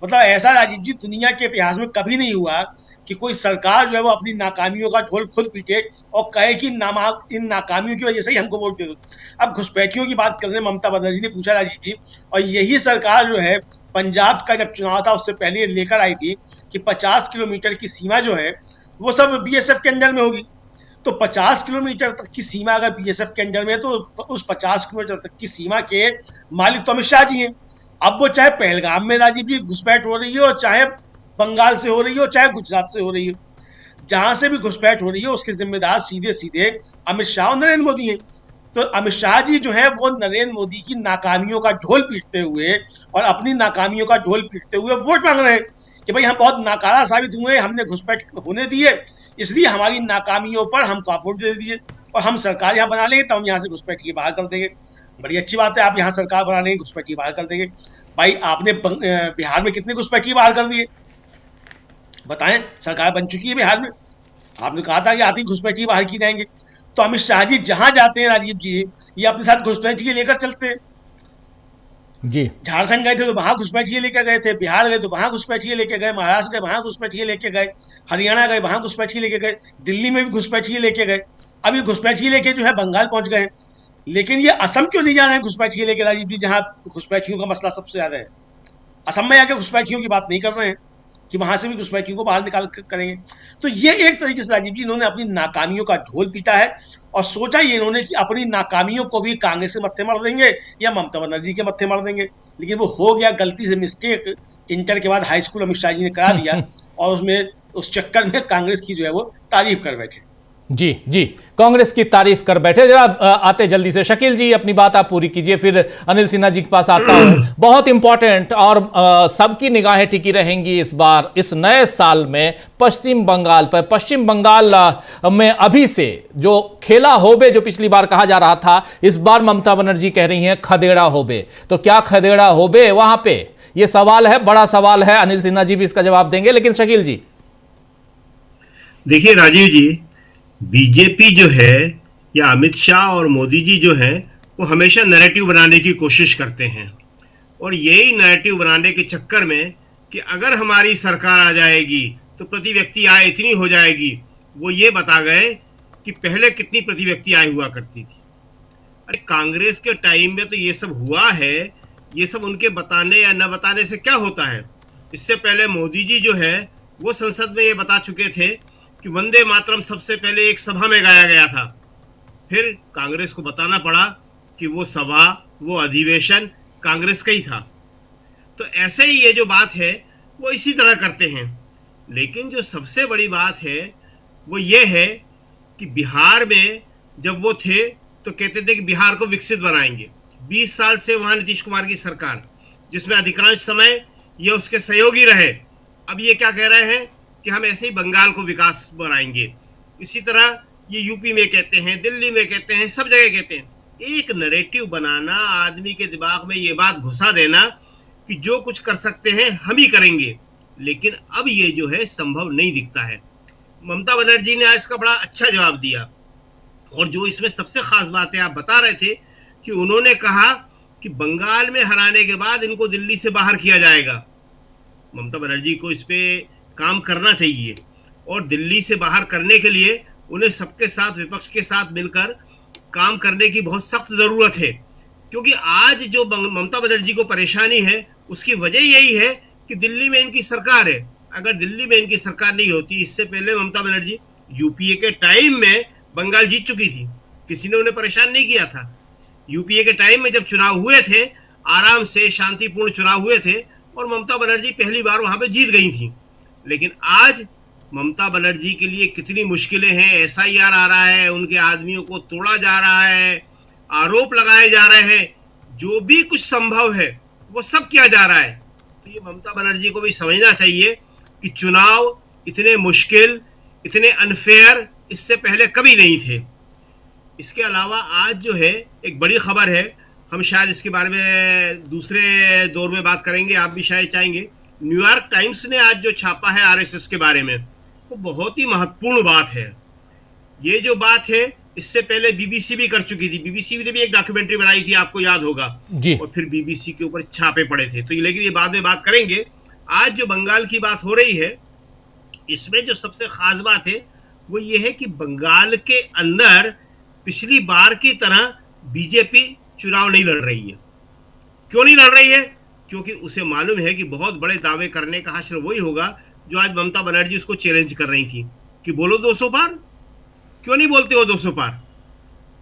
मतलब ऐसा राजीव जी दुनिया के इतिहास में कभी नहीं हुआ कि कोई सरकार जो है वो अपनी नाकामियों का ढोल खुद पीटे और कहे कि इन नाकामियों की वजह से ही हमको वोट दे दो। अब घुसपैठियों की बात करने ममता बनर्जी ने पूछा राजीव जी, और यही सरकार जो है पंजाब का जब चुनाव था उससे पहले लेकर आई थी कि 50 किलोमीटर की सीमा जो है वो सब BSF के अंडर में होगी। तो 50 किलोमीटर तक की सीमा अगर BSF के अंडर में है तो उस 50 किलोमीटर तक की सीमा के मालिक तो अमित शाह जी हैं। अब वो चाहे पहलगाम में राजीव जी घुसपैठ हो रही है और चाहे बंगाल से हो रही हो चाहे गुजरात से हो रही हो, जहां से भी घुसपैठ हो रही है उसके जिम्मेदार सीधे सीधे अमित शाह और नरेंद्र मोदी हैं। तो अमित शाह जी जो है वो नरेंद्र मोदी की नाकामियों का ढोल पीटते हुए और अपनी नाकामियों का ढोल पीटते हुए वोट मांग रहे हैं कि भाई हम बहुत नाकारा साबित हुए, हमने घुसपैठ होने दिए, इसलिए हमारी नाकामियों पर हमको आप वोट दे दीजिए और हम सरकार यहाँ बना लेंगे तो हम यहाँ से घुसपैठ के बाहर कर देंगे। बड़ी अच्छी बात है, आप यहाँ सरकार बना लेंगे, घुसपैठ के बाहर कर देंगे। भाई आपने बिहार में कितने घुसपैठिए बाहर कर दिए, बताएं। सरकार बन चुकी है बिहार में, आपने कहा था कि आती घुसपैठिए बाहर की जाएंगे। तो अमित शाह जी जहां जाते हैं राजीव जी, ये अपने साथ घुसपैठिए लेकर चलते हैं। जी झारखंड गए थे तो वहां घुसपैठिए लेके गए थे, बिहार गए तो वहां घुसपैठिए लेके गए, महाराष्ट्र गए वहां घुसपैठिए लेके गए, हरियाणा गए वहां घुसपैठिए लेके गए, दिल्ली में भी घुसपैठिए लेके गए, अभी घुसपैठिए लेके जो है बंगाल पहुंच गए। लेकिन ये असम क्यों नहीं जा रहे हैं घुसपैठिए लेके राजीव जी, जहां घुसपैठियों का मसला सबसे ज्यादा है। असम में आके घुसपैठियों की बात नहीं कर रहे हैं कि वहां से भी घुसपैठियों को बाहर निकाल करेंगे। तो ये एक तरीके से राजीव जी इन्होंने अपनी नाकामियों का ढोल पीटा है और सोचा ये इन्होंने कि अपनी नाकामियों को भी कांग्रेस के मत्थे मार देंगे या ममता बनर्जी के मत्थे मार देंगे। लेकिन वो हो गया गलती से, मिस्टेक। इंटर के बाद हाई स्कूल अमित शाह जी ने करा दिया और उसमें उस चक्कर में कांग्रेस की जो है वो तारीफ कर बैठे। जी जी, कांग्रेस की तारीफ कर बैठे। जरा आते जल्दी से शकील जी, अपनी बात आप पूरी कीजिए, फिर अनिल सिन्हा जी के पास आता हूं। बहुत इंपॉर्टेंट और सबकी निगाहें टिकी रहेंगी इस बार इस नए साल में पश्चिम बंगाल पर। पश्चिम बंगाल में अभी से जो खेला होबे, जो पिछली बार कहा जा रहा था, इस बार ममता बनर्जी कह रही हैं खदेड़ा होबे। तो क्या खदेड़ा होबे वहां पे, यह सवाल है, बड़ा सवाल है। अनिल सिन्हा जी भी इसका जवाब देंगे, लेकिन शकील जी। देखिए राजीव जी, बीजेपी जो है या अमित शाह और मोदी जी जो है वो हमेशा नैरेटिव बनाने की कोशिश करते हैं, और यही नैरेटिव बनाने के चक्कर में कि अगर हमारी सरकार आ जाएगी तो प्रति व्यक्ति आय इतनी हो जाएगी, वो ये बता गए कि पहले कितनी प्रति व्यक्ति आय हुआ करती थी। अरे कांग्रेस के टाइम में तो ये सब हुआ है, ये सब उनके बताने या न बताने से क्या होता है। इससे पहले मोदी जी जो है वो संसद में ये बता चुके थे कि वंदे मातरम सबसे पहले एक सभा में गाया गया था। फिर कांग्रेस को बताना पड़ा कि वो सभा, वो अधिवेशन कांग्रेस का ही था। तो ऐसे ही ये जो बात है वो इसी तरह करते हैं। लेकिन जो सबसे बड़ी बात है वो ये है कि बिहार में जब वो थे तो कहते थे कि बिहार को विकसित बनाएंगे। 20 साल से वहाँ नीतीश कुमार की सरकार, जिसमें अधिकांश समय ये उसके सहयोगी रहे, अब ये क्या कह रहे हैं कि हम ऐसे ही बंगाल को विकास बनाएंगे। इसी तरह ये यूपी में कहते हैं, दिल्ली में कहते हैं, सब जगह कहते हैं। एक नैरेटिव बनाना, आदमी के दिमाग में ये बात घुसा देना कि जो कुछ कर सकते हैं हम ही करेंगे। लेकिन अब ये जो है संभव नहीं दिखता है। ममता बनर्जी ने आज इसका बड़ा अच्छा जवाब दिया, और जो इसमें सबसे खास बात है, आप बता रहे थे कि उन्होंने कहा कि बंगाल में हराने के बाद इनको दिल्ली से बाहर किया जाएगा। ममता बनर्जी को इस पे काम करना चाहिए, और दिल्ली से बाहर करने के लिए उन्हें सबके साथ, विपक्ष के साथ मिलकर काम करने की बहुत सख्त ज़रूरत है। क्योंकि आज जो ममता बनर्जी को परेशानी है उसकी वजह यही है कि दिल्ली में इनकी सरकार है। अगर दिल्ली में इनकी सरकार नहीं होती, इससे पहले ममता बनर्जी यूपीए के टाइम में बंगाल जीत चुकी थी, किसी ने उन्हें परेशान नहीं किया था। यूपीए के टाइम में जब चुनाव हुए थे, आराम से शांतिपूर्ण चुनाव हुए थे, और ममता बनर्जी पहली बार वहां पे जीत गई थी। लेकिन आज ममता बनर्जी के लिए कितनी मुश्किलें हैं। एसआईआर आ रहा है, उनके आदमियों को तोड़ा जा रहा है, आरोप लगाए जा रहे हैं, जो भी कुछ संभव है वो सब किया जा रहा है। तो ये ममता बनर्जी को भी समझना चाहिए कि चुनाव इतने मुश्किल, इतने अनफेयर इससे पहले कभी नहीं थे। इसके अलावा आज जो है एक बड़ी खबर है, हम शायद इसके बारे में दूसरे दौर में बात करेंगे, आप भी शायद चाहेंगे। न्यूयॉर्क टाइम्स ने आज जो छापा है आरएसएस के बारे में, वो बहुत ही महत्वपूर्ण बात है। ये जो बात है इससे पहले बीबीसी भी कर चुकी थी, बीबीसी ने भी एक डॉक्यूमेंट्री बनाई थी, आपको याद होगा जी। और फिर बीबीसी के ऊपर छापे पड़े थे। तो लेकिन ये बाद में बात करेंगे। आज जो बंगाल की बात हो रही है, इसमें जो सबसे खास बात है वो ये है कि बंगाल के अंदर पिछली बार की तरह बीजेपी चुनाव नहीं लड़ रही है। क्यों नहीं लड़ रही है? क्योंकि उसे मालूम है कि बहुत बड़े दावे करने का हश्र वही होगा जो आज ममता बनर्जी उसको चैलेंज कर रही थी कि बोलो 200 पार। क्यों नहीं बोलते हो 200 पार?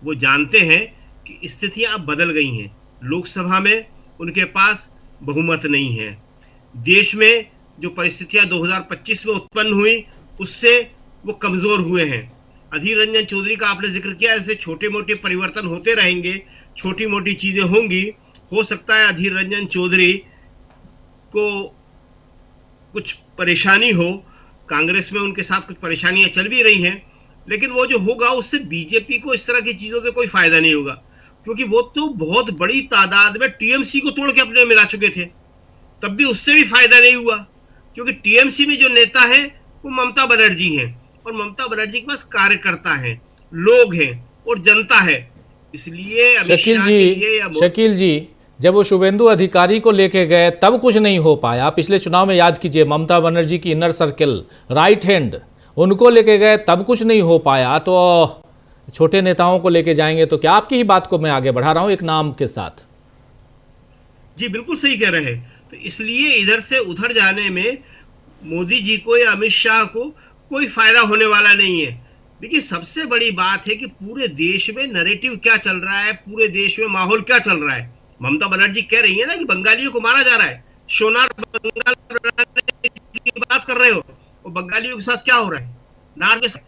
वो जानते हैं कि स्थितियां अब बदल गई हैं। लोकसभा में उनके पास बहुमत नहीं है। देश में जो परिस्थितियां 2025 में उत्पन्न हुई उससे वो कमजोर हुए हैं। अधीर रंजन चौधरी का आपने जिक्र किया, ऐसे छोटे मोटे परिवर्तन होते रहेंगे, छोटी मोटी चीजें होंगी। हो सकता है अधीर रंजन चौधरी को कुछ परेशानी हो, कांग्रेस में उनके साथ कुछ परेशानियां चल भी रही हैं, लेकिन वो जो होगा उससे बीजेपी को इस तरह की चीजों से कोई फायदा नहीं होगा, क्योंकि वो तो बहुत बड़ी तादाद में टीएमसी को तोड़ के अपने मिला चुके थे। तब भी उससे भी फायदा नहीं हुआ, क्योंकि टीएमसी में जो नेता है वो ममता बनर्जी हैं, और ममता बनर्जी के पास कार्यकर्ता हैं, लोग हैं और जनता है। इसलिए शकील जी जब वो शुभेंदु अधिकारी को लेके गए तब कुछ नहीं हो पाया। पिछले चुनाव में याद कीजिए, ममता बनर्जी की इनर सर्किल, राइट हैंड, उनको लेके गए तब कुछ नहीं हो पाया, तो छोटे नेताओं को लेके जाएंगे तो क्या? आपकी ही बात को मैं आगे बढ़ा रहा हूं एक नाम के साथ। जी बिल्कुल सही कह रहे हैं। तो इसलिए इधर से उधर जाने में मोदी जी को या अमित शाह को कोई फायदा होने वाला नहीं है। देखिए, सबसे बड़ी बात है कि पूरे देश में नैरेटिव क्या चल रहा है, पूरे देश में माहौल क्या चल रहा है। ममता बनर्जी कह रही है ना कि बंगालियों को मारा जा रहा है, सोनार बंगाल की बात कर रहे हो, और बंगालियों के साथ क्या हो रहा है, नार के साथ,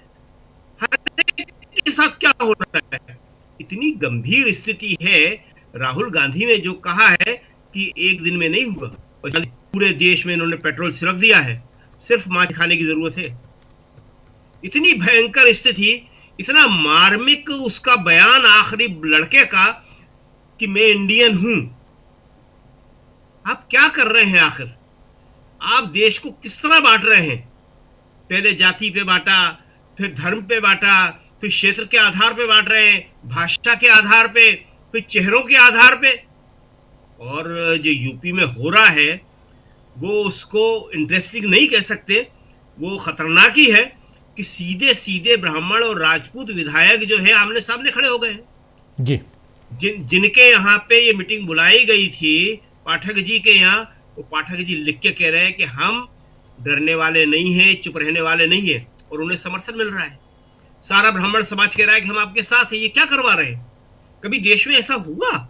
हर के साथ क्या हो रहा है। इतनी गंभीर स्थिति है। राहुल गांधी ने जो कहा है कि एक दिन में नहीं हुआ, पूरे देश में इन्होंने पेट्रोल छिड़क दिया है, सिर्फ मांस खाने की जरूरत है। इतनी भयंकर स्थिति, इतना मार्मिक उसका बयान आखिरी लड़के का कि मैं इंडियन हूं। आप क्या कर रहे हैं आखिर? आप देश को किस तरह बांट रहे हैं? पहले जाति पे बांटा, फिर धर्म पे बांटा, फिर क्षेत्र के आधार पे बांट रहे हैं, भाषा के आधार पे, फिर चेहरों के आधार पे। और जो यूपी में हो रहा है वो उसको इंटरेस्टिंग नहीं कह सकते, वो खतरनाक ही है कि सीधे सीधे ब्राह्मण और राजपूत विधायक जो है आमने सामने खड़े हो गए जी। जिनके यहाँ पे ये मीटिंग बुलाई गई थी पाठक जी के यहाँ, वो पाठक जी लिख के कह रहे हैं कि हम डरने वाले नहीं हैं, चुप रहने वाले नहीं हैं, और उन्हें समर्थन मिल रहा है। सारा ब्राह्मण समाज कह रहा है कि हम आपके साथ हैं। ये क्या करवा रहे हैं? कभी देश में ऐसा हुआ?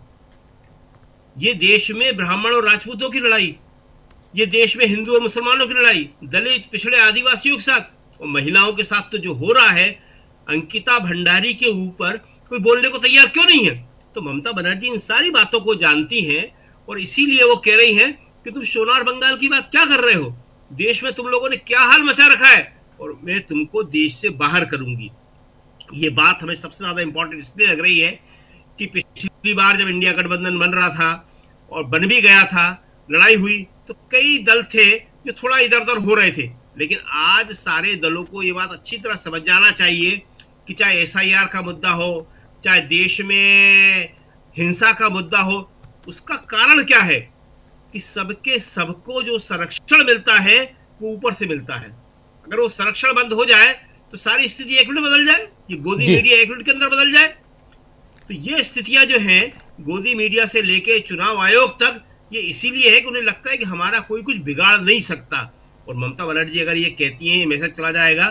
ये देश में ब्राह्मण और राजपूतों की लड़ाई, ये देश में हिंदू और मुसलमानों की लड़ाई, दलित पिछड़े आदिवासियों के साथ और महिलाओं के साथ तो जो हो रहा है, अंकिता भंडारी के ऊपर कोई बोलने को तैयार क्यों नहीं है? तो ममता बनर्जी इन सारी बातों को जानती हैं और इसीलिए वो कह रही हैं कि तुम सोनार बंगाल की बात क्या कर रहे हो, देश में तुम लोगों ने क्या हाल मचा रखा है, और मैं तुमको देश से बाहर करूंगी। ये बात हमें सबसे ज्यादा इंपॉर्टेंट इसलिए लग रही है कि पिछली बार जब इंडिया गठबंधन बन रहा था और बन भी गया था, लड़ाई हुई, तो कई दल थे जो थोड़ा इधर उधर हो रहे थे, लेकिन आज सारे दलों को ये बात अच्छी तरह समझ जाना चाहिए कि चाहे SIR का मुद्दा हो, चाहे देश में हिंसा का मुद्दा हो, उसका कारण क्या है कि सबको जो संरक्षण मिलता है वो ऊपर से मिलता है। अगर वो संरक्षण बंद हो जाए तो सारी स्थिति एक मिनट बदल जाए, ये गोदी मीडिया एक मिनट के अंदर बदल जाए। तो ये स्थितियां जो हैं गोदी मीडिया से लेके चुनाव आयोग तक, ये इसीलिए है कि उन्हें लगता है कि हमारा कोई कुछ बिगाड़ नहीं सकता। और ममता बनर्जी अगर ये कहती हैं, ये मैसेज चला जाएगा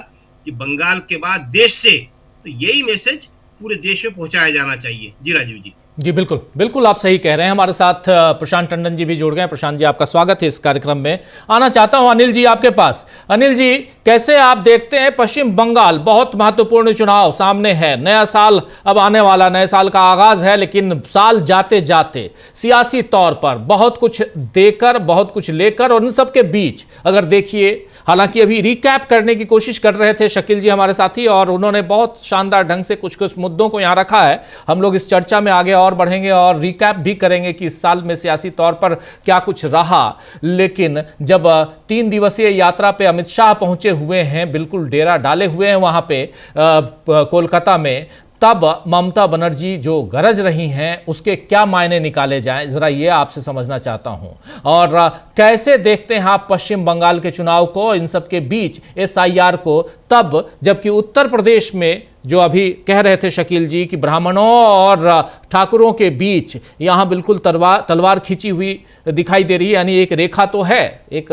कि बंगाल के बाद देश से, तो यही मैसेज पूरे देश में पहुंचाया जाना चाहिए। जी राजीव जी। जी बिल्कुल बिल्कुल, आप सही कह रहे हैं। हमारे साथ प्रशांत टंडन जी भी जुड़ गए। प्रशांत जी, आपका स्वागत है इस कार्यक्रम में। आना चाहता हूं अनिल जी आपके पास। अनिल जी, कैसे आप देखते हैं पश्चिम बंगाल, बहुत महत्वपूर्ण चुनाव सामने है, नया साल अब आने वाला, नए साल का आगाज है, लेकिन साल जाते जाते सियासी तौर पर बहुत कुछ देकर बहुत कुछ लेकर, और इन सब के बीच अगर देखिए, हालांकि अभी रिकैप करने की कोशिश कर रहे थे शकील जी हमारे साथी, और उन्होंने बहुत शानदार ढंग से कुछ कुछ मुद्दों को यहां रखा है। हम लोग इस चर्चा में आगे और बढ़ेंगे और रिकैप भी करेंगे कि इस साल में सियासी तौर पर क्या कुछ रहा। लेकिन जब 3 दिवसीय यात्रा पे अमित शाह पहुंचे हुए हैं, बिल्कुल डेरा डाले हुए हैं वहां पे कोलकाता में, तब ममता बनर्जी जो गरज रही हैं उसके क्या मायने निकाले जाएं, जरा ये आपसे समझना चाहता हूं। और कैसे देखते हैं आप पश्चिम बंगाल के चुनाव को, इन सब के बीच SIR को, तब जबकि उत्तर प्रदेश में जो अभी कह रहे थे शकील जी कि ब्राह्मणों और ठाकुरों के बीच यहां बिल्कुल तलवार खींची हुई दिखाई दे रही है, यानी एक रेखा तो है, एक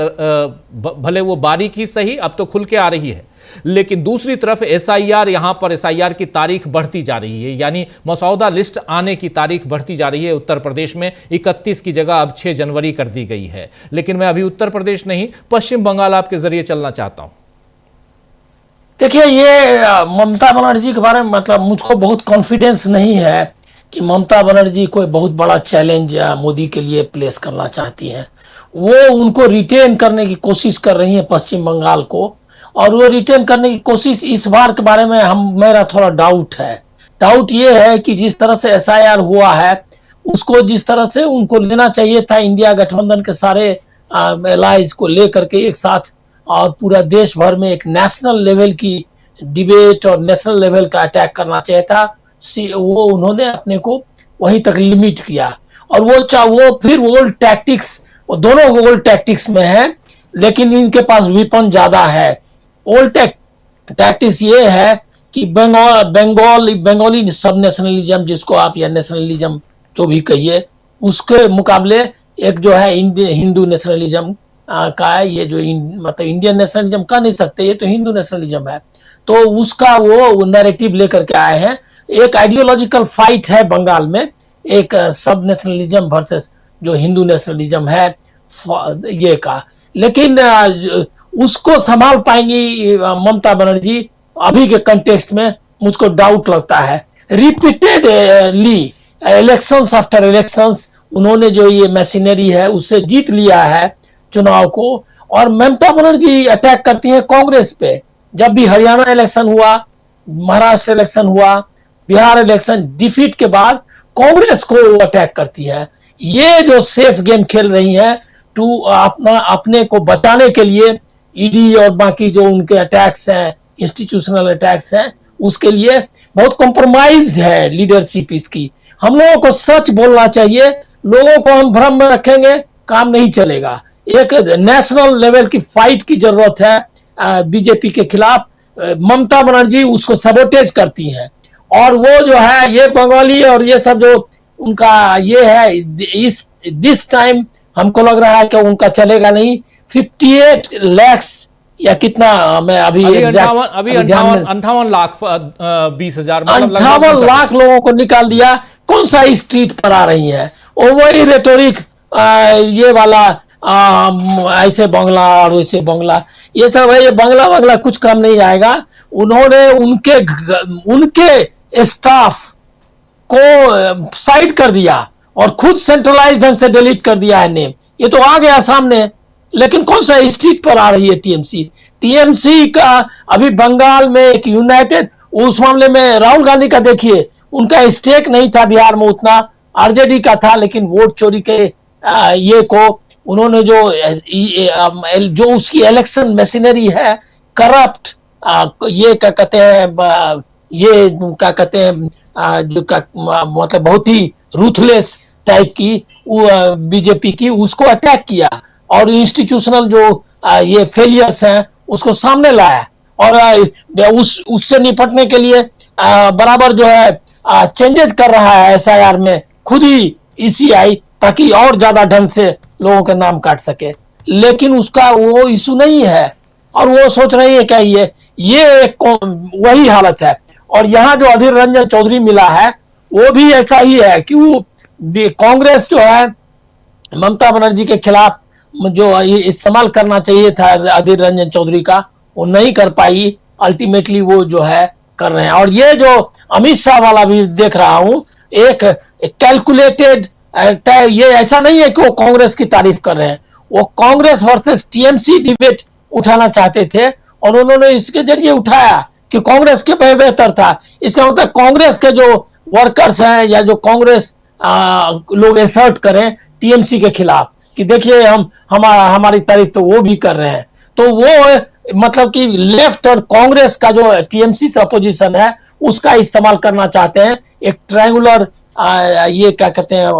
भले वो बारीक ही सही अब तो खुल के आ रही है, लेकिन दूसरी तरफ SIR, यहां पर SIR की तारीख बढ़ती जा रही है, यानी मसौदा लिस्ट आने की तारीख बढ़ती जा रही है। उत्तर प्रदेश में 31 की जगह अब 6 जनवरी कर दी गई है। लेकिन मैं अभी उत्तर प्रदेश नहीं, पश्चिम बंगाल आपके जरिए चलना चाहता हूं। देखिए, ये ममता बनर्जी के बारे में मतलब मुझको बहुत कॉन्फिडेंस नहीं है कि ममता बनर्जी कोई बहुत बड़ा चैलेंज मोदी के लिए प्लेस करना चाहती हैं। वो उनको रिटेन करने की कोशिश कर रही है पश्चिम बंगाल को, और वो रिटेन करने की कोशिश इस बार के बारे में मेरा थोड़ा डाउट है। डाउट ये है कि जिस तरह से SIR हुआ है, उसको जिस तरह से उनको लेना चाहिए था इंडिया गठबंधन के सारे एलाइज को लेकर के एक साथ और पूरा देश भर में एक नेशनल लेवल की डिबेट और नेशनल लेवल का अटैक करना चाहिए था। वो उन्होंने अपने को वहीं तक लिमिट किया और वो फिर ओल्ड टैक्टिक्स, वो दोनों ओल्ड टैक्टिक्स में है, लेकिन इनके पास वेपन ज्यादा है। ओल्ड टैक्टिक्स ये है कि बंगाली सब नेशनलिज्म जिसको आप या नेशनलिज्म जो भी कहिए, उसके मुकाबले एक जो है हिंदू नेशनलिज्म का है। ये जो मतलब इंडियन नेशनलिज्म कह नहीं सकते, ये तो हिंदू नेशनलिज्म है। तो उसका वो नैरेटिव लेकर के आए हैं। एक आइडियोलॉजिकल फाइट है बंगाल में, एक सब नेशनलिज्म वर्सेस जो हिंदू नेशनलिज्म है ये का। लेकिन उसको संभाल पाएंगी ममता बनर्जी अभी के कंटेक्स्ट में, मुझको डाउट लगता है। रिपीटेडली इलेक्शंस आफ्टर इलेक्शंस उन्होंने जो ये मशीनरी है उससे जीत लिया है चुनाव को। और ममता बनर्जी अटैक करती है कांग्रेस पे। जब भी हरियाणा इलेक्शन हुआ, महाराष्ट्र इलेक्शन हुआ, बिहार इलेक्शन डिफीट के बाद कांग्रेस को अटैक करती है। ये जो सेफ गेम खेल रही है टू अपने को बचाने के लिए, ईडी और बाकी जो उनके अटैक्स हैं, इंस्टीट्यूशनल अटैक्स हैं, उसके लिए बहुत कॉम्प्रोमाइज्ड है लीडरशिप इसकी। हम लोगों को सच बोलना चाहिए। लोगों को हम भ्रम में रखेंगे, काम नहीं चलेगा। एक नेशनल लेवल की फाइट की जरूरत है बीजेपी के खिलाफ। ममता बनर्जी उसको सबोटेज करती हैं और वो जो है ये बंगाली और ये सब जो उनका ये है, दिस टाइम हमको लग रहा है कि उनका चलेगा नहीं। 58 लाख या कितना, मैं अभी 58 लाख 20,000 58 लाख लोगों को निकाल दिया। कौन सा स्ट्रीट पर आ रही है? और वही रेटोरिक ये वाला ऐसे बंगला और वैसे बंगला, ये सब है। ये बंगला कुछ काम नहीं आएगा। उन्होंने उनके स्टाफ को साइड कर दिया और खुद सेंट्रलाइज्ड ढंग से डिलीट कर दिया है नेम। ये तो आ गया सामने, लेकिन कौन सा स्ट्रीट पर आ रही है टीएमसी का? अभी बंगाल में एक यूनाइटेड, उस मामले में राहुल गांधी का देखिए, उनका स्टेक नहीं था बिहार में उतना, आरजेडी का था, लेकिन वोट चोरी के ये को उन्होंने जो उसकी इलेक्शन मशीनरी है करप्ट, ये क्या कहते हैं, ये क्या कहते हैं, जो मतलब बहुत ही रूथलेस टाइप की बीजेपी की, उसको अटैक किया और इंस्टीट्यूशनल जो ये फेलियर्स हैं उसको सामने लाया और उससे निपटने के लिए बराबर जो है चेंजेस कर रहा है एसआईआर में खुद ही ईसीआई, ताकि और ज्यादा ढंग से लोगों के नाम काट सके। लेकिन उसका वो इशू नहीं है और वो सोच रही है क्या ये वही हालत है। और यहाँ जो अधीर रंजन चौधरी मिला है वो भी ऐसा ही है कि वो कांग्रेस जो है ममता बनर्जी के खिलाफ जो इस्तेमाल करना चाहिए था अधीर रंजन चौधरी का, वो नहीं कर पाई। अल्टीमेटली वो जो है कर रहे हैं। और ये जो अमित शाह वाला भी देख रहा हूं, एक कैलकुलेटेड, ये ऐसा नहीं है कि वो कांग्रेस की तारीफ कर रहे हैं, वो कांग्रेस वर्सेस टीएमसी डिबेट उठाना चाहते थे और उन्होंने इसके जरिए उठाया कि कांग्रेस के बेहतर था। इसका मतलब कांग्रेस के जो वर्कर्स हैं या जो कांग्रेस लोग एसर्ट करें टीएमसी के खिलाफ कि देखिए हमारी तारीफ तो वो भी कर रहे हैं, तो वो मतलब कि लेफ्ट और कांग्रेस का जो टीएमसी से अपोजिशन है उसका इस्तेमाल करना चाहते हैं, एक ट्रायंगुलर ये क्या कहते हैं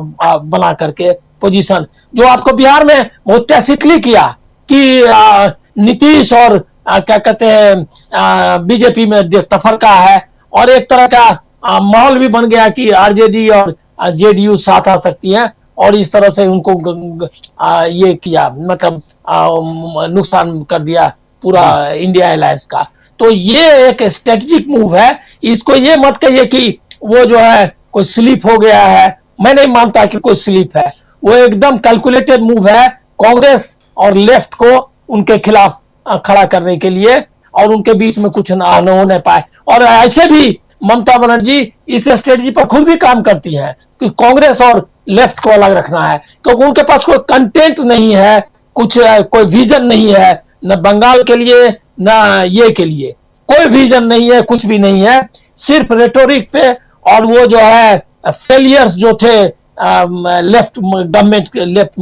बना करके पोजीशन, जो आपको बिहार में बहुत टैसिटली किया कि नीतीश और क्या कहते हैं बीजेपी में तफरका है और एक तरह का माहौल भी बन गया कि आरजेडी और जेडीयू साथ आ सकती है और इस तरह से उनको ये किया, मतलब नुकसान कर दिया पूरा इंडिया अलायंस का। तो ये एक स्ट्रेटेजिक मूव है। इसको ये मत कहिए कि वो जो है कोई स्लिप हो गया है, मैं नहीं मानता कि कोई स्लिप है। वो एकदम कैलकुलेटेड मूव है कांग्रेस और लेफ्ट को उनके खिलाफ खड़ा करने के लिए और उनके बीच में कुछ ना होने पाए। और ऐसे भी ममता बनर्जी इस स्ट्रेटजी पर खुद भी काम करती है कि कांग्रेस और लेफ्ट को अलग रखना है, क्योंकि उनके पास कोई कंटेंट नहीं है, कुछ कोई विजन नहीं है, न बंगाल के लिए न ये के लिए कोई विजन नहीं है, कुछ भी नहीं है, सिर्फ रेटोरिक पे। और वो जो है फेलियर्स जो थे लेफ्ट गवर्नमेंट, लेफ्ट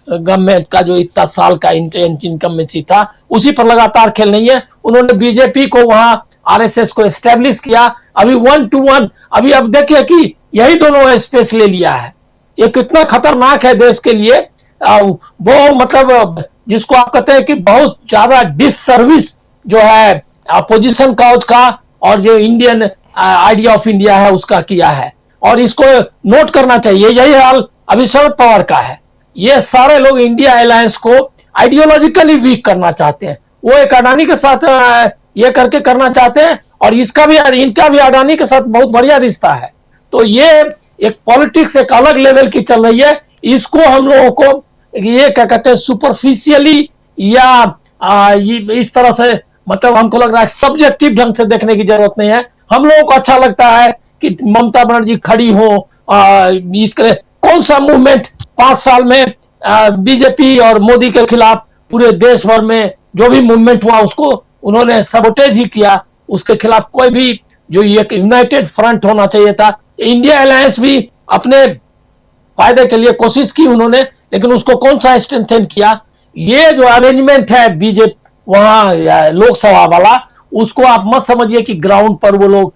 गवर्नमेंट का जो इतना साल का इनकम्बेंसी था उसी पर लगातार खेल रही है। उन्होंने बीजेपी को वहां आरएसएस को एस्टेब्लिश किया, अभी 1 to 1, अभी अब देखिए कि यही दोनों स्पेस ले लिया है। ये कितना खतरनाक है देश के लिए। वो मतलब जिसको आप कहते हैं कि बहुत ज्यादा डिससर्विस जो है अपोजिशन काउज का और जो इंडियन आइडिया ऑफ इंडिया है उसका किया है, और इसको नोट करना चाहिए। यही हाल अभी शरद पवार का है। ये सारे लोग इंडिया अलायंस को आइडियोलॉजिकली वीक करना चाहते हैं। वो एक अडानी के साथ ये करके करना चाहते हैं, और इनका भी अडानी के साथ बहुत बढ़िया रिश्ता है। तो ये एक पॉलिटिक्स एक अलग लेवल की चल रही है। इसको हम लोगों को ये क्या कहते हैं सुपरफिशियली या इस तरह से मतलब हमको लग रहा है सब्जेक्टिव ढंग से देखने की जरूरत नहीं है। हम लोगों को अच्छा लगता है कि ममता बनर्जी खड़ी हो। इसके कौन सा मूवमेंट 5 साल में बीजेपी और मोदी के खिलाफ पूरे देश भर में जो भी मूवमेंट हुआ उसको उन्होंने सबोटेज ही किया। उसके खिलाफ कोई भी जो एक यूनाइटेड फ्रंट होना चाहिए था। इंडिया अलायंस भी अपने फायदे के लिए कोशिश की उन्होंने, लेकिन उसको कौन सा स्ट्रेंथन किया। ये जो अरेंजमेंट है बीजेपी वहां लोकसभा वाला, उसको आप मत समझिए कि ग्राउंड पर वो लोग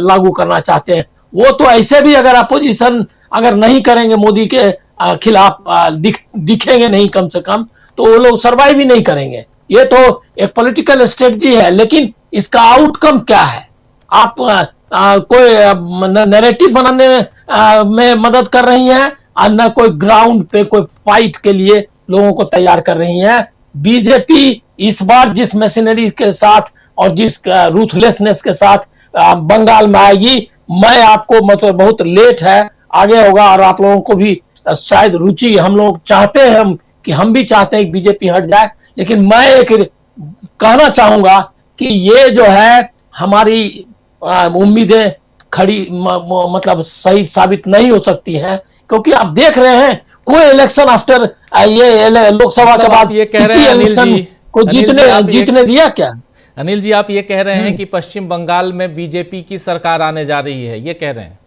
लागू करना चाहते हैं। वो तो ऐसे भी अगर अपोजिशन अगर नहीं करेंगे मोदी के खिलाफ दिखेंगे नहीं कम से कम, तो वो लोग सर्वाइव ही नहीं करेंगे। ये तो एक पॉलिटिकल स्ट्रेटजी है, लेकिन इसका आउटकम क्या है? आप कोई नैरेटिव बनाने में मदद कर रही हैं और न कोई ग्राउंड पे कोई फाइट के लिए लोगों को तैयार कर रही हैं। बीजेपी इस बार जिस मशीनरी के साथ और जिस रूथलेसनेस के साथ बंगाल में आएगी, मैं आपको मतलब बहुत लेट है, आगे होगा। और आप लोगों को भी शायद रुचि, हम लोग चाहते हैं कि हम भी चाहते हैं कि बीजेपी हट जाए, लेकिन मैं एक कहना चाहूंगा कि ये जो है हमारी उम्मीदें खड़ी मतलब सही साबित नहीं हो सकती हैं, क्योंकि आप देख रहे हैं कोई इलेक्शन आफ्टर ये लोकसभा के बाद किसी इलेक्शन को जीतने दिया क्या? अनिल जी, आप ये कह रहे हैं कि पश्चिम बंगाल में बीजेपी की सरकार आने जा रही है, ये कह रहे हैं?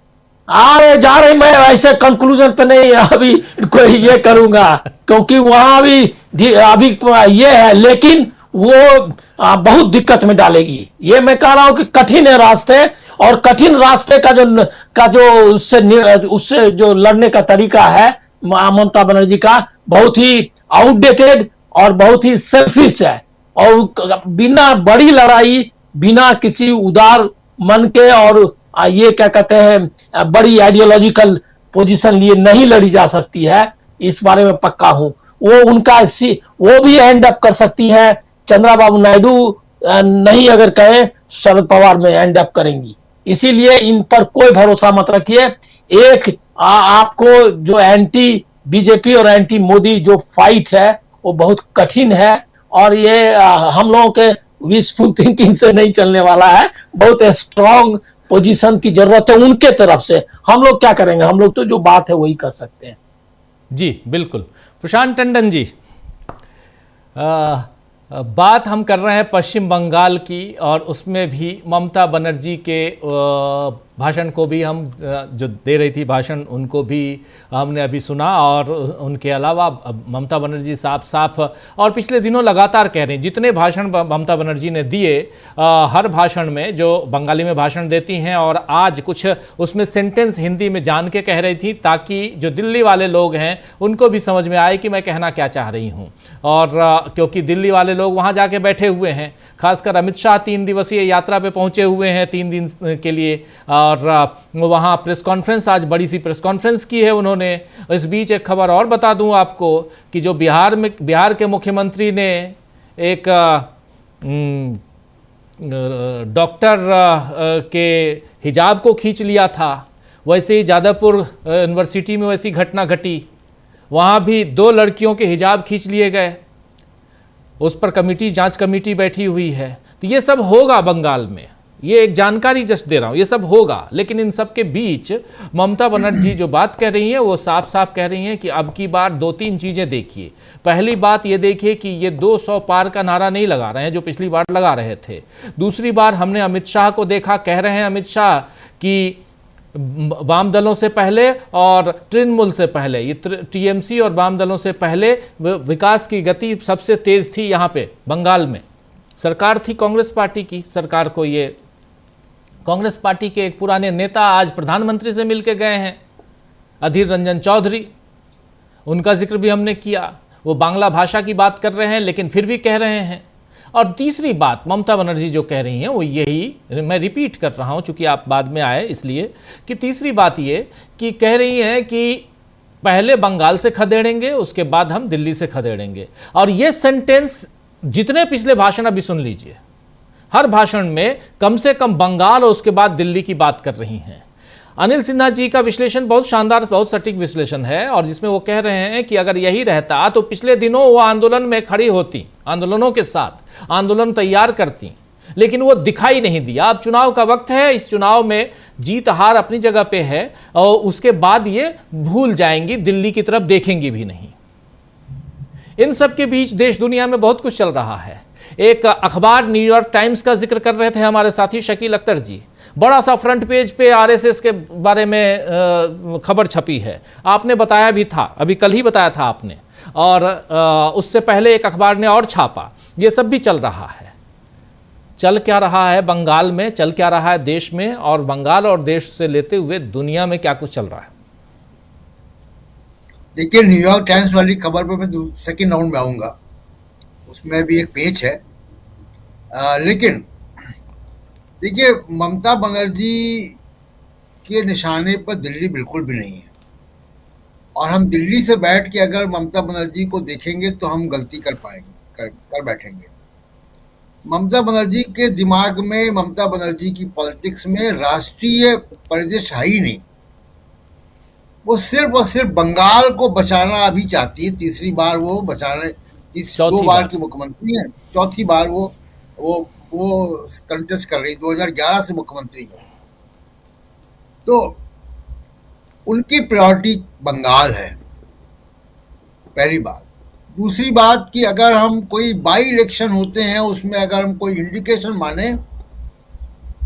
अरे जा रही, मैं ऐसे कंक्लूजन पे नहीं अभी कोई ये करूंगा, क्योंकि वहां अभी ये है, लेकिन वो बहुत दिक्कत में डालेगी। ये मैं कह रहा हूं कि कठिन है रास्ते, और कठिन रास्ते का जो उससे जो लड़ने का तरीका है ममता बनर्जी का, बहुत ही आउटडेटेड और बहुत ही सेल्फिश है। और बिना बड़ी लड़ाई, बिना किसी उदार मन के और ये क्या कहते हैं बड़ी आइडियोलॉजिकल पोजीशन लिए नहीं लड़ी जा सकती है, इस बारे में पक्का हूं। वो भी एंड अप कर सकती है, चंद्रबाबू नायडू नहीं अगर कहे शरद पवार में एंड अप करेंगी। इसीलिए इन पर कोई भरोसा मत रखिए। एक आपको जो एंटी बीजेपी और एंटी मोदी जो फाइट है वो बहुत कठिन है, और ये हम लोगों के विशफुल थिंकिंग से नहीं चलने वाला है। बहुत स्ट्रांग पोजीशन की जरूरत है उनके तरफ से। हम लोग क्या करेंगे? हम लोग तो जो बात है वही कर सकते हैं। जी बिल्कुल। प्रशांत टंडन जी, बात हम कर रहे हैं पश्चिम बंगाल की, और उसमें भी ममता बनर्जी के भाषण को भी हम जो दे रही थी भाषण, उनको भी हमने अभी सुना। और उनके अलावा ममता बनर्जी साफ और पिछले दिनों लगातार कह रही हैं, जितने भाषण ममता बनर्जी ने दिए हर भाषण में जो बंगाली में भाषण देती हैं, और आज कुछ उसमें सेंटेंस हिंदी में जान के कह रही थी, ताकि जो दिल्ली वाले लोग हैं उनको भी समझ में आए कि मैं कहना क्या चाह रही हूँ। और क्योंकि दिल्ली वाले लोग वहाँ जाके बैठे हुए हैं, खासकर अमित शाह 3 दिवसीय यात्रा पे पहुँचे हुए हैं 3 दिन के लिए, और वहाँ प्रेस कॉन्फ्रेंस, आज बड़ी सी प्रेस कॉन्फ्रेंस की है उन्होंने। इस बीच एक खबर और बता दूं आपको कि जो बिहार के मुख्यमंत्री ने एक डॉक्टर के हिजाब को खींच लिया था, वैसे ही जादवपुर यूनिवर्सिटी में वैसी घटना घटी। वहाँ भी 2 लड़कियों के हिजाब खींच लिए गए, उस पर जांच कमेटी बैठी हुई है। तो ये सब होगा बंगाल में, ये एक जानकारी जस्ट दे रहा हूँ, ये सब होगा। लेकिन इन सब के बीच ममता बनर्जी जो बात कह रही हैं वो साफ साफ कह रही हैं कि अब की बार 2-3 चीज़ें देखिए। पहली बात ये देखिए कि ये 200 पार का नारा नहीं लगा रहे हैं जो पिछली बार लगा रहे थे। दूसरी बार हमने अमित शाह को देखा, कह रहे हैं अमित शाह कि वाम दलों से पहले और तृणमूल से पहले, ये टीएमसी और वाम दलों से पहले विकास की गति सबसे तेज थी यहाँ पे बंगाल में। सरकार थी कांग्रेस पार्टी की। सरकार को ये कांग्रेस पार्टी के एक पुराने नेता आज प्रधानमंत्री से मिलके गए हैं, अधीर रंजन चौधरी, उनका जिक्र भी हमने किया। वो बांग्ला भाषा की बात कर रहे हैं लेकिन फिर भी कह रहे हैं। और तीसरी बात ममता बनर्जी जो कह रही हैं वो यही, मैं रिपीट कर रहा हूं चूंकि आप बाद में आए इसलिए, कि तीसरी बात ये कि कह रही हैं कि पहले बंगाल से खदेड़ेंगे उसके बाद हम दिल्ली से खदेड़ेंगे। और ये सेंटेंस जितने पिछले भाषण अभी सुन लीजिए, हर भाषण में कम से कम बंगाल और उसके बाद दिल्ली की बात कर रही हैं। अनिल सिन्हा जी का विश्लेषण बहुत शानदार, बहुत सटीक विश्लेषण है और जिसमें वो कह रहे हैं कि अगर यही रहता तो पिछले दिनों वो आंदोलन में खड़ी होती, आंदोलनों के साथ आंदोलन तैयार करती, लेकिन वो दिखाई नहीं दिया। अब चुनाव का वक्त है, इस चुनाव में जीत हार अपनी जगह पे है और उसके बाद ये भूल जाएंगी, दिल्ली की तरफ देखेंगी भी नहीं। इन सब के बीच देश दुनिया में बहुत कुछ चल रहा है। एक अखबार न्यूयॉर्क टाइम्स का जिक्र कर रहे थे हमारे साथी शकील अख्तर जी, बड़ा सा फ्रंट पेज पे आरएसएस के बारे में खबर छपी है। आपने बताया भी था, अभी कल ही बताया था आपने, और उससे पहले एक अखबार ने और छापा। ये सब भी चल रहा है। चल क्या रहा है बंगाल में, चल क्या रहा है देश में, और बंगाल और देश से लेते हुए दुनिया में क्या कुछ चल रहा है। देखिए, न्यूयॉर्क टाइम्स वाली खबर पे मैं सेकेंड राउंड में आऊँगा, उसमें भी एक पेज है। लेकिन देखिए, ममता बनर्जी के निशाने पर दिल्ली बिल्कुल भी नहीं है, और हम दिल्ली से बैठ के अगर ममता बनर्जी को देखेंगे तो हम गलती कर पाएंगे, कर बैठेंगे। ममता बनर्जी के दिमाग में, ममता बनर्जी की पॉलिटिक्स में राष्ट्रीय परिदृश्य है ही नहीं। वो सिर्फ और सिर्फ बंगाल को बचाना अभी चाहती है। तीसरी बार वो बचाने, इस 2 बार की मुख्यमंत्री है, चौथी बार वो कंटेस्ट कर रही, 2011 से मुख्यमंत्री है। तो उनकी प्रायोरिटी बंगाल है, पहली बात। दूसरी बात कि अगर हम कोई बाई इलेक्शन होते हैं उसमें अगर हम कोई इंडिकेशन माने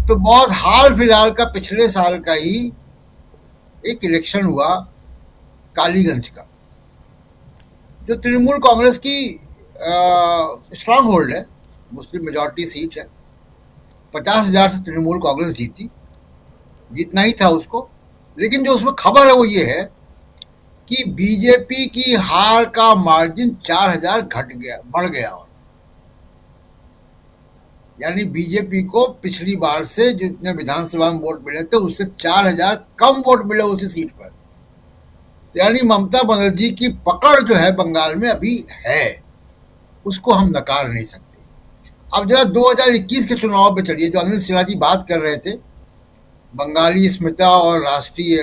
तो बहुत हाल फिलहाल का पिछले साल का ही एक इलेक्शन हुआ कालीगंज का, जो तृणमूल कांग्रेस की स्ट्रांग होल्ड है, मुस्लिम मेजॉरिटी सीट है। 50,000 से तृणमूल कांग्रेस जीती, जीतना ही था उसको। लेकिन जो उसमें खबर है वो ये है कि बीजेपी की हार का मार्जिन 4,000 बढ़ गया। और यानी बीजेपी को पिछली बार से जितने विधानसभा में वोट मिले थे उससे 4,000 कम वोट मिले उसी सीट पर। तो यानी ममता बनर्जी की पकड़ जो है बंगाल में अभी है, उसको हम नकार नहीं सकते। अब जरा 2021 के चुनाव पे चलिए, जो अनिल सिन्हा जी बात कर रहे थे, बंगाली अस्मिता और राष्ट्रीय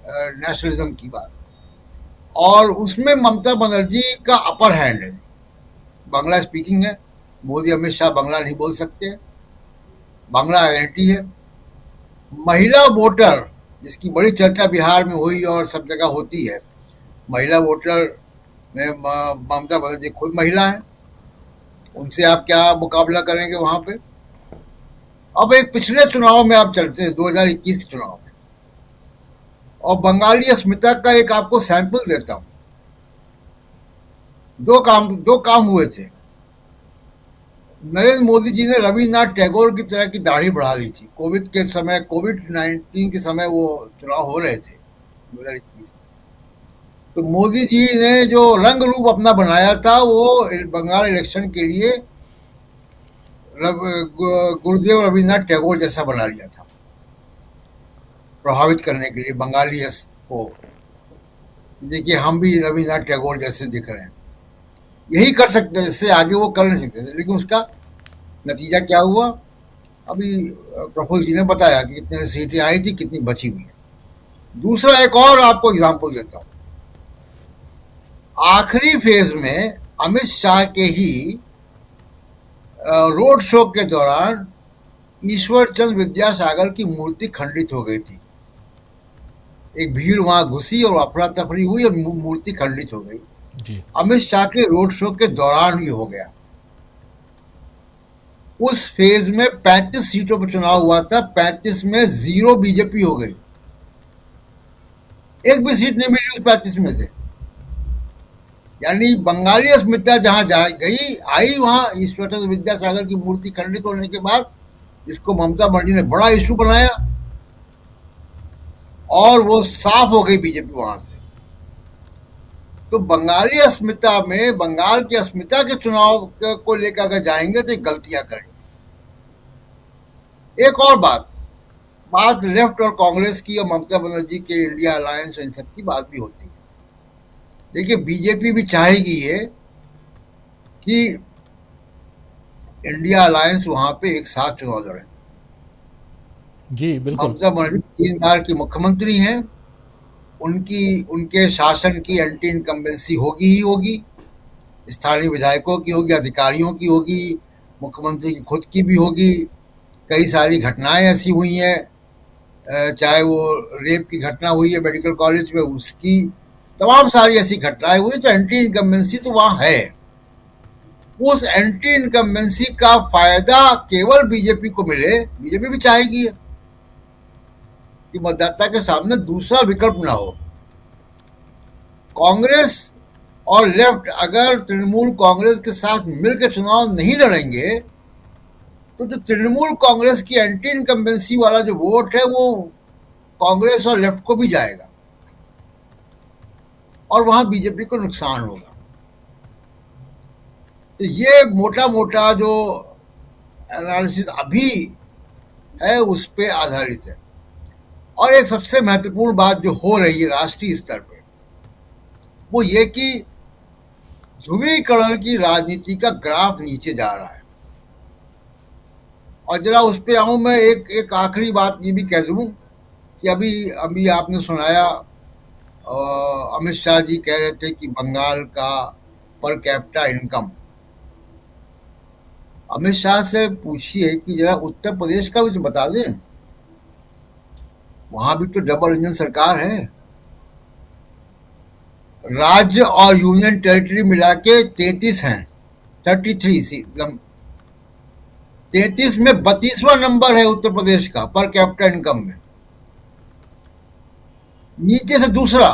नेशनलिज्म की बात, और उसमें ममता बनर्जी का अपर हैंड है। बांग्ला स्पीकिंग है, मोदी अमित शाह बांग्ला नहीं बोल सकते, बांग्ला आइडेंटिटी है। महिला वोटर जिसकी बड़ी चर्चा बिहार में हुई और सब जगह होती है, महिला वोटर में ममता बनर्जी खुद महिला है, उनसे आप क्या मुकाबला करेंगे वहां पे। अब एक पिछले चुनाव में आप चलते हैं, 2021 के चुनाव में, और बंगाली अस्मिता का एक आपको सैंपल देता हूं। दो काम हुए थे। नरेंद्र मोदी जी ने रविन्द्रनाथ टैगोर की तरह की दाढ़ी बढ़ा ली थी कोविड-19 के समय वो चुनाव हो रहे थे 2021। तो मोदी जी ने जो रंग रूप अपना बनाया था वो बंगाल इलेक्शन के लिए गुरुदेव रविन्द्रनाथ टैगोर जैसा बना लिया था, प्रभावित करने के लिए बंगाली को। देखिए, हम भी रविन्द्रनाथ टैगोर जैसे दिख रहे हैं, यही कर सकते हैं, इससे आगे वो कर नहीं सकते थे। लेकिन उसका नतीजा क्या हुआ, अभी प्रफुल्ल जी ने बताया कि कितने सीटें आई थी, कितनी बची हुई है। दूसरा एक और आपको एग्जांपल देता हूं। आखिरी फेज में अमित शाह के ही रोड शो के दौरान ईश्वर चंद्र विद्यासागर की मूर्ति खंडित हो गई थी। एक भीड़ वहां घुसी और अफरा तफरी हुई और मूर्ति खंडित हो गई जी। अमित शाह के रोड शो के दौरान ही हो गया। उस फेज में 35 सीटों पर चुनाव हुआ था, 35 में 0 बीजेपी हो गई। एक भी सीट नहीं मिली उस 35 में से। यानी बंगाली अस्मिता जहां गई आई, वहां ईश्वरचंद्र विद्यासागर की मूर्ति खंडित होने के बाद इसको ममता बनर्जी ने बड़ा इशू बनाया और वो साफ हो गई बीजेपी वहां से। तो बंगाली अस्मिता में, बंगाल की अस्मिता के चुनाव को लेकर अगर जाएंगे तो गलतियां करेंगे। एक और बात लेफ्ट और कांग्रेस की और ममता बनर्जी के इंडिया अलायंस, इन सब की बात भी होती है। देखिए, बीजेपी भी चाहेगी ये कि इंडिया अलायंस वहां पे एक साथ चुनाव लड़े। जी बिल्कुल। ममता बनर्जी 3 बार की मुख्यमंत्री हैं, उनके शासन की एंटी इनकम्बेंसी होगी ही होगी, स्थानीय विधायकों की होगी, अधिकारियों की होगी, मुख्यमंत्री की खुद की भी होगी। कई सारी घटनाएं ऐसी हुई हैं, चाहे वो रेप की घटना हुई है मेडिकल कॉलेज में, उसकी तमाम सारी ऐसी घटनाएं हुई, तो एंटी इनकम्बेंसी तो वहां है। उस एंटी इनकम्बेंसी का फायदा केवल बीजेपी को मिले, बीजेपी भी चाहेगी कि मतदाता के सामने दूसरा विकल्प ना हो। कांग्रेस और लेफ्ट अगर तृणमूल कांग्रेस के साथ मिलकर चुनाव नहीं लड़ेंगे तो जो तृणमूल कांग्रेस की एंटी इनकम्बेंसी वाला जो वोट है वो कांग्रेस और लेफ्ट को भी जाएगा और वहां बीजेपी को नुकसान होगा। तो ये मोटा मोटा जो एनालिसिस अभी है उस पे आधारित है। और एक सबसे महत्वपूर्ण बात जो हो रही है राष्ट्रीय स्तर पर, वो ये कि ध्रुवीकरण की राजनीति का ग्राफ नीचे जा रहा है। और जरा उस पे आऊं मैं, एक आखिरी बात ये भी कह दूं कि अभी आपने सुनाया अमित शाह जी कह रहे थे कि बंगाल का per capita income. Amit Shah से पूछिए कि जरा उत्तर प्रदेश का भी तो बता दें, वहां भी तो डबल इंजन सरकार है। राज्य और यूनियन टेरिटरी मिला के 33 हैं, 33 33 में 32वां नंबर है उत्तर प्रदेश का पर कैपिटा इनकम में, नीचे से दूसरा।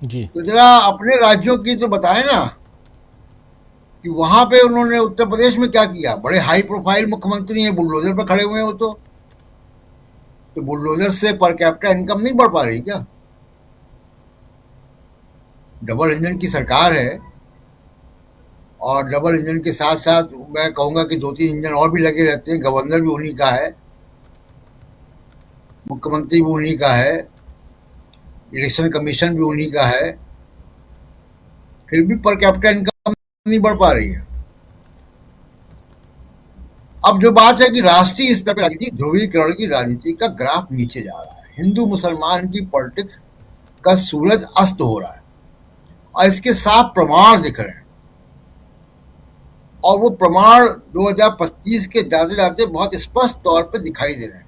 जी तो जरा अपने राज्यों की तो बताएं ना कि वहां पे उन्होंने उत्तर प्रदेश में क्या किया। बड़े हाई प्रोफाइल मुख्यमंत्री हैं, बुलडोजर पर खड़े हुए हैं वो तो बुलडोजर से पर कैपिटा इनकम नहीं बढ़ पा रही क्या? डबल इंजन की सरकार है और डबल इंजन के साथ साथ मैं कहूंगा कि 2-3 इंजन और भी लगे रहते हैं। गवर्नर भी उन्हीं का है, मुख्यमंत्री भी उन्हीं का है, इलेक्शन कमीशन भी उन्हीं का है, फिर भी पर कैपिटा इनकम नहीं बढ़ पा रही है। अब जो बात है कि राष्ट्रीय स्तर पर ध्रुवीकरण की राजनीति का ग्राफ नीचे जा रहा है, हिंदू मुसलमान की पॉलिटिक्स का सूरज अस्त हो रहा है और इसके साफ प्रमाण दिख रहे हैं। और वो प्रमाण 2025 के जाते जाते बहुत स्पष्ट तौर पर दिखाई दे रहे हैं।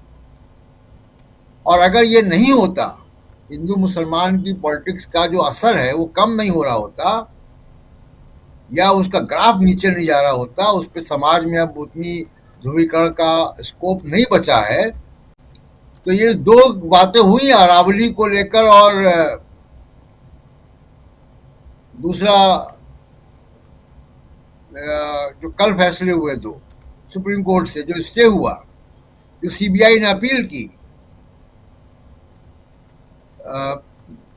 और अगर ये नहीं होता, हिंदू मुसलमान की पॉलिटिक्स का जो असर है वो कम नहीं हो रहा होता या उसका ग्राफ नीचे नहीं जा रहा होता, उस पर समाज में अब उतनी ध्रुवीकरण का स्कोप नहीं बचा है, तो ये दो बातें हुई अरावली को लेकर और दूसरा जो कल फैसले हुए दो सुप्रीम कोर्ट से जो स्टे हुआ, जो सीबीआई ने अपील की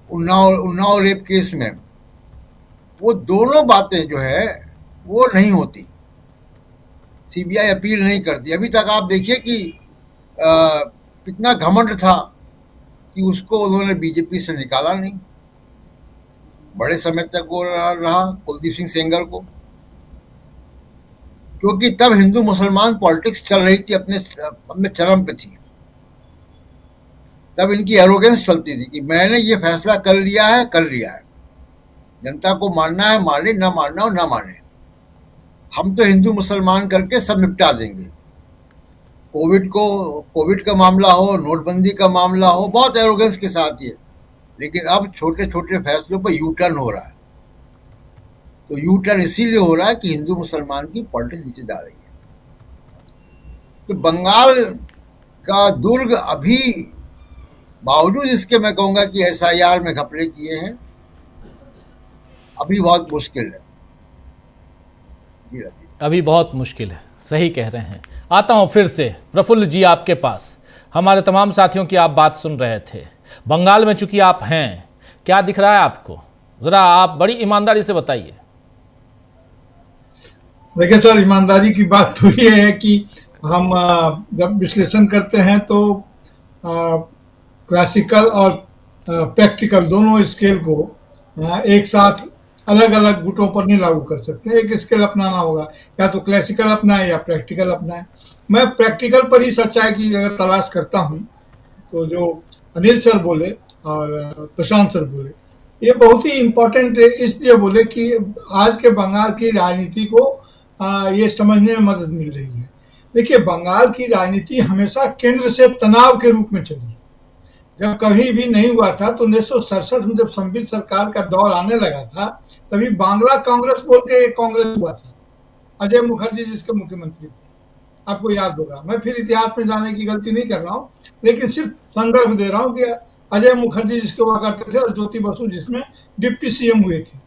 उन्नाव रेप केस में, वो दोनों बातें जो है वो नहीं होती, सीबीआई अपील नहीं करती। अभी तक आप देखिए कि कितना घमंड था कि उसको उन्होंने बीजेपी से निकाला नहीं, बड़े समय तक वो रहा कुलदीप सिंह सेंगर को, क्योंकि तब हिंदू मुसलमान पॉलिटिक्स चल रही थी, अपने चरम पे थी। तब इनकी एरोगेंस चलती थी कि मैंने ये फैसला कर लिया है, जनता को मानना है माने, ना मानना हो ना माने, हम तो हिंदू मुसलमान करके सब निपटा देंगे। कोविड का मामला हो, नोटबंदी का मामला हो, बहुत एरोगेंस के साथ ये। लेकिन अब छोटे छोटे फैसलों पर यू टर्न हो रहा है। तो यू टर्न इसीलिए हो रहा है कि हिंदू मुसलमान की पॉलिटिक्स नीचे जा रही है। तो बंगाल का दुर्ग अभी बावजूद इसके मैं कहूँगा कि SIR में घपले किए हैं, अभी बहुत मुश्किल है। जी राजीव। अभी बहुत मुश्किल है, सही कह रहे हैं। आता हूं फिर से प्रफुल्ल जी आपके पास। हमारे तमाम साथियों की आप बात सुन रहे थे। बंगाल में चूंकि आप हैं, क्या दिख रहा है आपको, जरा आप बड़ी ईमानदारी से बताइए। देखिए सर, ईमानदारी की बात तो ये है कि हम जब विश्लेषण करते हैं तो क्लासिकल और प्रैक्टिकल दोनों स्केल को एक साथ अलग अलग गुटों पर नहीं लागू कर सकते। एक स्केल अपनाना होगा, या तो क्लासिकल अपनाए या प्रैक्टिकल अपनाए। मैं प्रैक्टिकल पर ही सच्चाई की अगर तलाश करता हूँ तो जो अनिल सर बोले और प्रशांत सर बोले, ये बहुत ही इम्पोर्टेंट इसलिए बोले कि आज के बंगाल की राजनीति को ये समझने में मदद मिल रही है। देखिए, बंगाल की राजनीति हमेशा केंद्र से तनाव के रूप में चली। जब कभी भी नहीं हुआ था तो 1967 में जब संवित सरकार का दौर आने लगा था, तभी बांग्ला कांग्रेस बोल के एक कांग्रेस हुआ था, अजय मुखर्जी जिसके मुख्यमंत्री थे, आपको याद होगा। मैं फिर इतिहास में जाने की गलती नहीं कर रहा हूँ, लेकिन सिर्फ संदर्भ दे रहा हूँ कि अजय मुखर्जी जिसके हुआ करते थे और ज्योति बसु जिसमें डिप्टी CM हुए थे।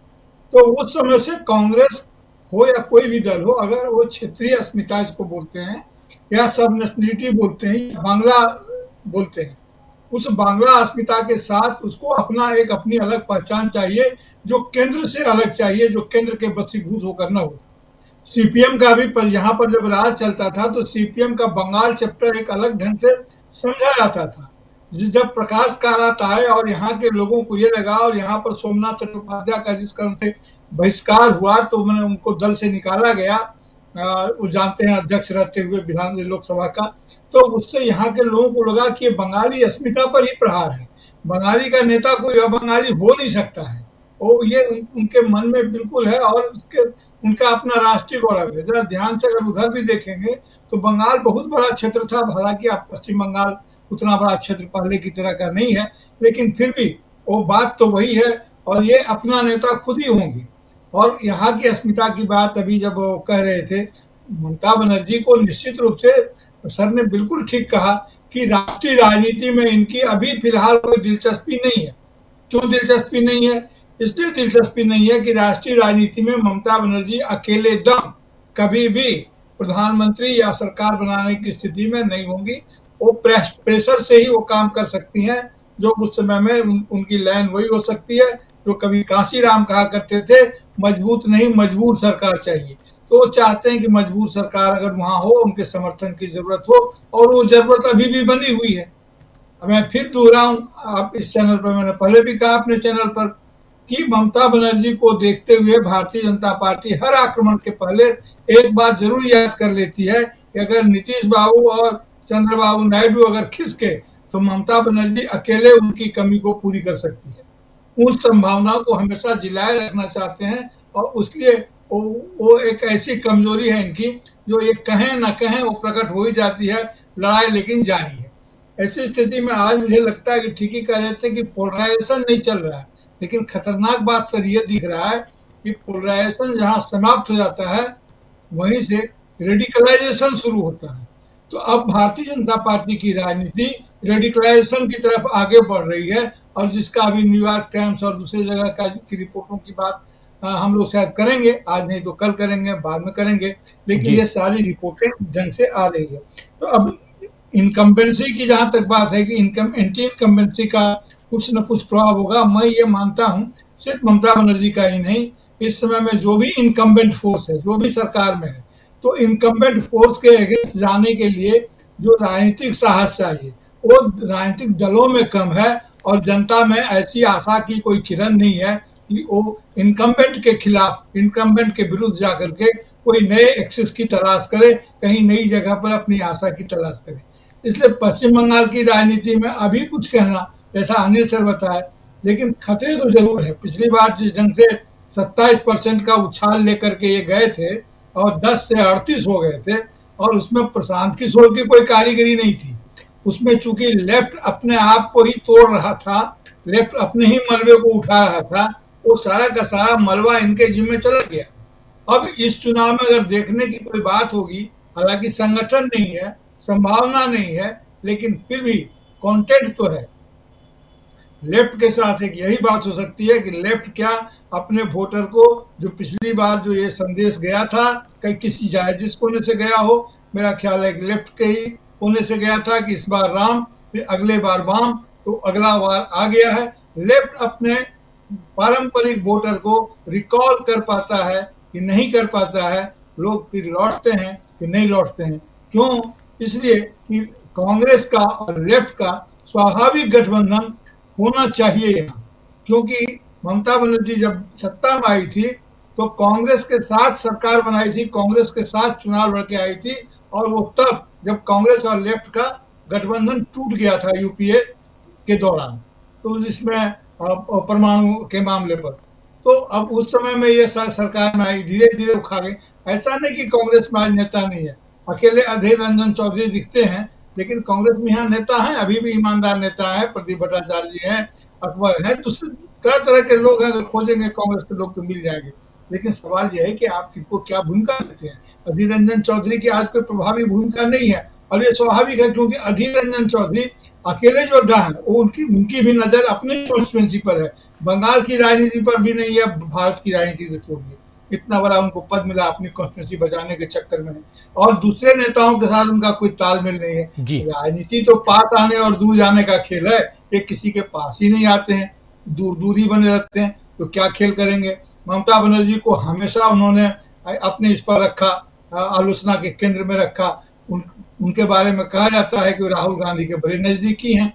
तो उस समय से कांग्रेस हो या कोई भी दल हो, अगर वो क्षेत्रीय अस्मिता इसको बोलते हैं या सब नेशनलिटी बोलते हैं या बांग्ला बोलते हैं, उस बांग्ला अस्मिता के साथ उसको अपना एक अपनी अलग पहचान चाहिए, जो केंद्र से अलग चाहिए, जो केंद्र के वशीभूत होकर न हो। CPM का भी यहाँ पर जब राज चलता था तो CPM का बंगाल चैप्टर एक अलग ढंग से समझा जाता था। जब प्रकाश कारात आए और यहाँ के लोगों को ये लगा, और यहाँ पर सोमनाथ चट्टोपाध्याय का जिस कारण से बहिष्कार हुआ तो मैंने उनको दल से निकाला गया, वो जानते हैं अध्यक्ष रहते हुए विधान लोकसभा का, तो उससे यहाँ के लोगों को लगा कि ये बंगाली अस्मिता पर ही प्रहार है, बंगाली का नेता कोई अबंगाली हो नहीं सकता है। वो ये उनके मन में बिल्कुल है, और उनका अपना राष्ट्रीय गौरव है। जरा ध्यान से अगर उधर भी देखेंगे तो बंगाल बहुत बड़ा क्षेत्र था, हालांकि आप पश्चिम बंगाल उतना बड़ा क्षेत्र पहले की तरह का नहीं है, लेकिन फिर भी वो बात तो वही है, और ये अपना नेता खुद ही होंगे। और यहाँ की अस्मिता की बात अभी जब वो कह रहे थे ममता बनर्जी को, निश्चित रूप से सर ने बिल्कुल ठीक कहा कि राष्ट्रीय राजनीति में इनकी अभी फिलहाल कोई दिलचस्पी नहीं है। क्यों दिलचस्पी नहीं है? इसलिए दिलचस्पी नहीं है कि राष्ट्रीय राजनीति में ममता बनर्जी अकेले दम कभी भी प्रधानमंत्री या सरकार बनाने की स्थिति में नहीं होंगी। वो प्रेशर से ही वो काम कर सकती हैं, जो उस समय में उनकी लाइन वही हो सकती है जो कभी कांशीराम कहा करते थे, मजबूत नहीं मजबूर सरकार चाहिए। तो वो चाहते हैं कि मजबूर सरकार अगर वहां हो, उनके समर्थन की जरूरत हो, और वो जरूरत अभी भी बनी हुई है। मैं फिर दोहराऊं, आप इस चैनल पर, मैंने पहले भी कहा अपने चैनल पर, कि ममता बनर्जी को देखते हुए भारतीय जनता पार्टी हर आक्रमण के पहले एक बात जरूर याद कर लेती है कि अगर नीतीश बाबू और चंद्रबाबू नायडू अगर खिसके तो ममता बनर्जी अकेले उनकी कमी को पूरी कर सकती है। उन संभावनाओं को हमेशा जिलाए रखना चाहते हैं, और उसलिए वो एक ऐसी कमजोरी है इनकी, जो ये कहें न कहें वो प्रकट हो ही जाती है। लड़ाई लेकिन जारी है। ऐसी स्थिति में आज मुझे लगता है कि ठीक ही कह रहे थे कि पोलराइजेशन नहीं चल रहा है, लेकिन खतरनाक बात सर ये दिख रहा है कि पोलराइजेशन जहां समाप्त हो जाता है, वहीं से रेडिकलाइजेशन शुरू होता है। तो अब भारतीय जनता पार्टी की राजनीति रेडिकलाइजेशन की तरफ आगे बढ़ रही है, और जिसका अभी न्यूयॉर्क टाइम्स और दूसरी जगह की रिपोर्टों की बात हम लोग शायद करेंगे, आज नहीं तो कल करेंगे, बाद में करेंगे, लेकिन ये सारी रिपोर्टें ढंग से आ रही है। तो अब इनकम्बेंसी की जहां तक बात है कि एंटी इनकम्बेंसी का कुछ न कुछ प्रभाव होगा, मैं ये मानता हूं, सिर्फ ममता बनर्जी का ही नहीं, इस समय में जो भी इनकम्बेंट फोर्स है, जो भी सरकार में है, तो इनकम्बेंट फोर्स के अगेंस्ट जाने के लिए जो राजनीतिक साहस चाहिए वो राजनीतिक दलों में कम है, और जनता में ऐसी आशा की कोई किरण नहीं है कि वो इनकम्बेंट के खिलाफ, इनकम्बेंट के विरुद्ध जाकर के कोई नए एक्सेस की तलाश करे, कहीं नई जगह पर अपनी आशा की तलाश करे। इसलिए पश्चिम बंगाल की राजनीति में अभी कुछ कहना, जैसा अनिल सर बताया, लेकिन खतरे तो जरूर है। पिछली बार जिस ढंग से 27% का उछाल लेकर के ये गए थे और 10 से 38 हो गए थे, और उसमें प्रशांत किशोर की कोई कारीगरी नहीं थी। उसमें चूंकि लेफ्ट अपने आप को ही तोड़ रहा था, लेफ्ट अपने ही मलबे को उठा रहा था, वो सारा का सारा मलबा इनके जिम्मे चला गया। अब इस चुनाव में अगर देखने की कोई बात होगी, हालांकि संगठन नहीं है, संभावना नहीं है, लेकिन फिर भी कंटेंट तो है। लेफ्ट के साथ एक यही बात हो सकती है कि लेफ्ट क्या अपने वोटर को, जो पिछली बार जो ये संदेश गया था, कहीं किसी जिस कोने से गया हो, मेरा ख्याल है कि लेफ्ट के ही कोने से गया था कि इस बार राम फिर अगले बार वाम, तो अगला बार आ गया है। लेफ्ट अपने पारंपरिक वोटर को रिकॉल कर पाता है कि नहीं कर पाता है, लोग फिर लौटते हैं कि नहीं लौटते हैं। क्यों? इसलिए कि कांग्रेस का और लेफ्ट का स्वाभाविक गठबंधन होना चाहिए यहाँ, क्योंकि ममता बनर्जी जब सत्ता में आई थी तो कांग्रेस के साथ सरकार बनाई थी, कांग्रेस के साथ चुनाव लड़के आई थी, और वो तब जब कांग्रेस और लेफ्ट का गठबंधन टूट गया था यूपीए के दौरान, तो जिसमें परमाणु के मामले पर, तो अब उस समय में ये सरकार में आई, धीरे धीरे उखा गई। ऐसा नहीं कि कांग्रेस में आज नेता नहीं है, अकेले अधीर रंजन चौधरी दिखते हैं, लेकिन कांग्रेस में यहाँ नेता हैं, अभी भी ईमानदार नेता है, प्रदीप भट्टाचार्य जी हैं, अकबर है, दूसरे तरह तरह के लोग हैं, अगर खोजेंगे कांग्रेस के लोग तो मिल जाएंगे। लेकिन सवाल यह है कि आप किनको क्या भूमिका देते हैं। अधीर रंजन चौधरी की आज कोई प्रभावी भूमिका नहीं है, और ये स्वाभाविक है, क्योंकि अधीर रंजन चौधरी अकेले योद्धा है, वो उनकी भी नजर अपनी कॉन्स्टिट्यूएंसी पर है, बंगाल की राजनीति पर भी नहीं है, भारत की राजनीति से छोड़िए। इतना बड़ा उनको पद मिला अपनी कॉन्स्टिट्यूएंसी बचाने के चक्कर में, और दूसरे नेताओं के साथ उनका कोई तालमेल नहीं है। राजनीति तो पास आने और दूर जाने का खेल है, ये किसी के पास ही नहीं आते हैं, दूर दूर ही बने रहते हैं, तो क्या खेल करेंगे। ममता बनर्जी को हमेशा उन्होंने अपने इस पर रखा, आलोचना के केंद्र में रखा। उनके बारे में कहा जाता है कि राहुल गांधी के बड़े नजदीकी हैं,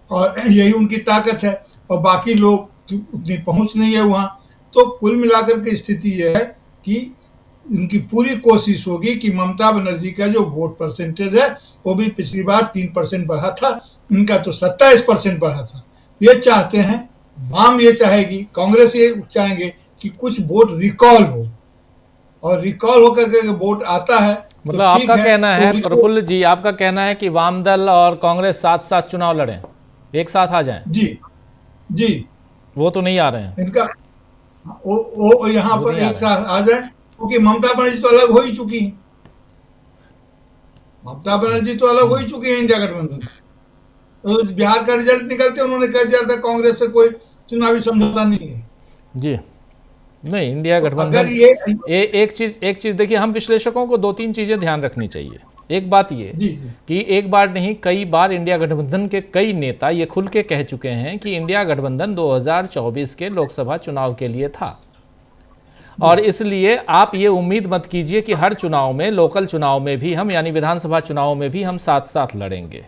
और यही उनकी ताकत है, और बाकी लोग की उतनी पहुंच नहीं है वहां। तो कुल मिलाकर के स्थिति यह है कि उनकी पूरी कोशिश होगी कि ममता बनर्जी का जो वोट परसेंटेज है वो भी पिछली बार 3% बढ़ा था, उनका तो 27% बढ़ा था। ये चाहते हैं, वाम ये चाहेगी, कांग्रेस ये चाहेंगे कि कुछ वोट रिकॉल हो, और रिकॉल होकर के वोट आता है। मतलब तो आपका कहना है प्रफुल्ल जी, आपका कहना है कि वाम दल और कांग्रेस साथ साथ चुनाव लड़ें, एक साथ आ जाएं? जी जी, वो तो नहीं आ रहे हैं इनका, वो यहाँ पर एक साथ आ जाए, क्योंकि ममता बनर्जी तो अलग हो ही चुकी है, ममता बनर्जी तो अलग हो ही चुकी है इंडिया गठबंधन। तो बिहार का रिजल्ट निकलते उन्होंने कह दिया था कांग्रेस से कोई चुनावी समझौता नहीं है जी। नहीं, इंडिया गठबंधन एक चीज देखिए, हम विश्लेषकों को 2-3 चीजें ध्यान रखनी चाहिए। एक बात ये कि एक बार नहीं कई बार इंडिया गठबंधन के कई नेता ये खुल के कह चुके हैं कि इंडिया गठबंधन 2024 के लोकसभा चुनाव के लिए था, और इसलिए आप ये उम्मीद मत कीजिए कि हर चुनाव में, लोकल चुनाव में भी हम, यानी विधानसभा चुनाव में भी हम साथ साथ लड़ेंगे।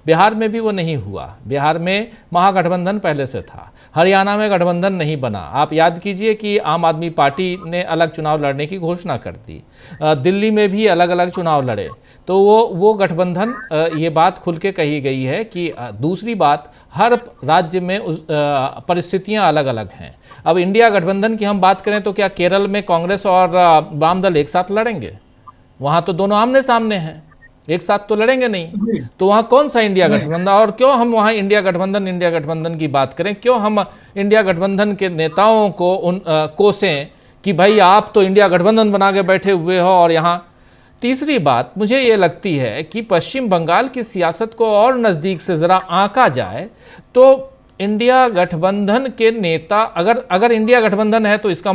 बिहार में भी वो नहीं हुआ, बिहार में महागठबंधन पहले से था, हरियाणा में गठबंधन नहीं बना। आप याद कीजिए कि आम आदमी पार्टी ने अलग चुनाव लड़ने की घोषणा कर दी, दिल्ली में भी अलग अलग चुनाव लड़े, तो वो गठबंधन, ये बात खुल के कही गई है कि दूसरी बात, हर राज्य में परिस्थितियां अलग अलग हैं। अब इंडिया गठबंधन की हम बात करें तो क्या केरल में कांग्रेस और वाम दल एक साथ लड़ेंगे? वहाँ तो दोनों आमने सामने हैं, एक साथ तो लड़ेंगे नहीं, तो वहाँ कौन सा इंडिया गठबंधन? और क्यों हम वहाँ इंडिया गठबंधन की बात करें? क्यों हम इंडिया गठबंधन के नेताओं को कोसें कि भाई आप तो इंडिया गठबंधन बना के बैठे हुए हो और यहाँ। तीसरी बात मुझे ये लगती है कि पश्चिम बंगाल की सियासत को और नज़दीक से ज़रा आंका जाए तो इंडिया गठबंधन के नेता, अगर इंडिया गठबंधन है तो इसका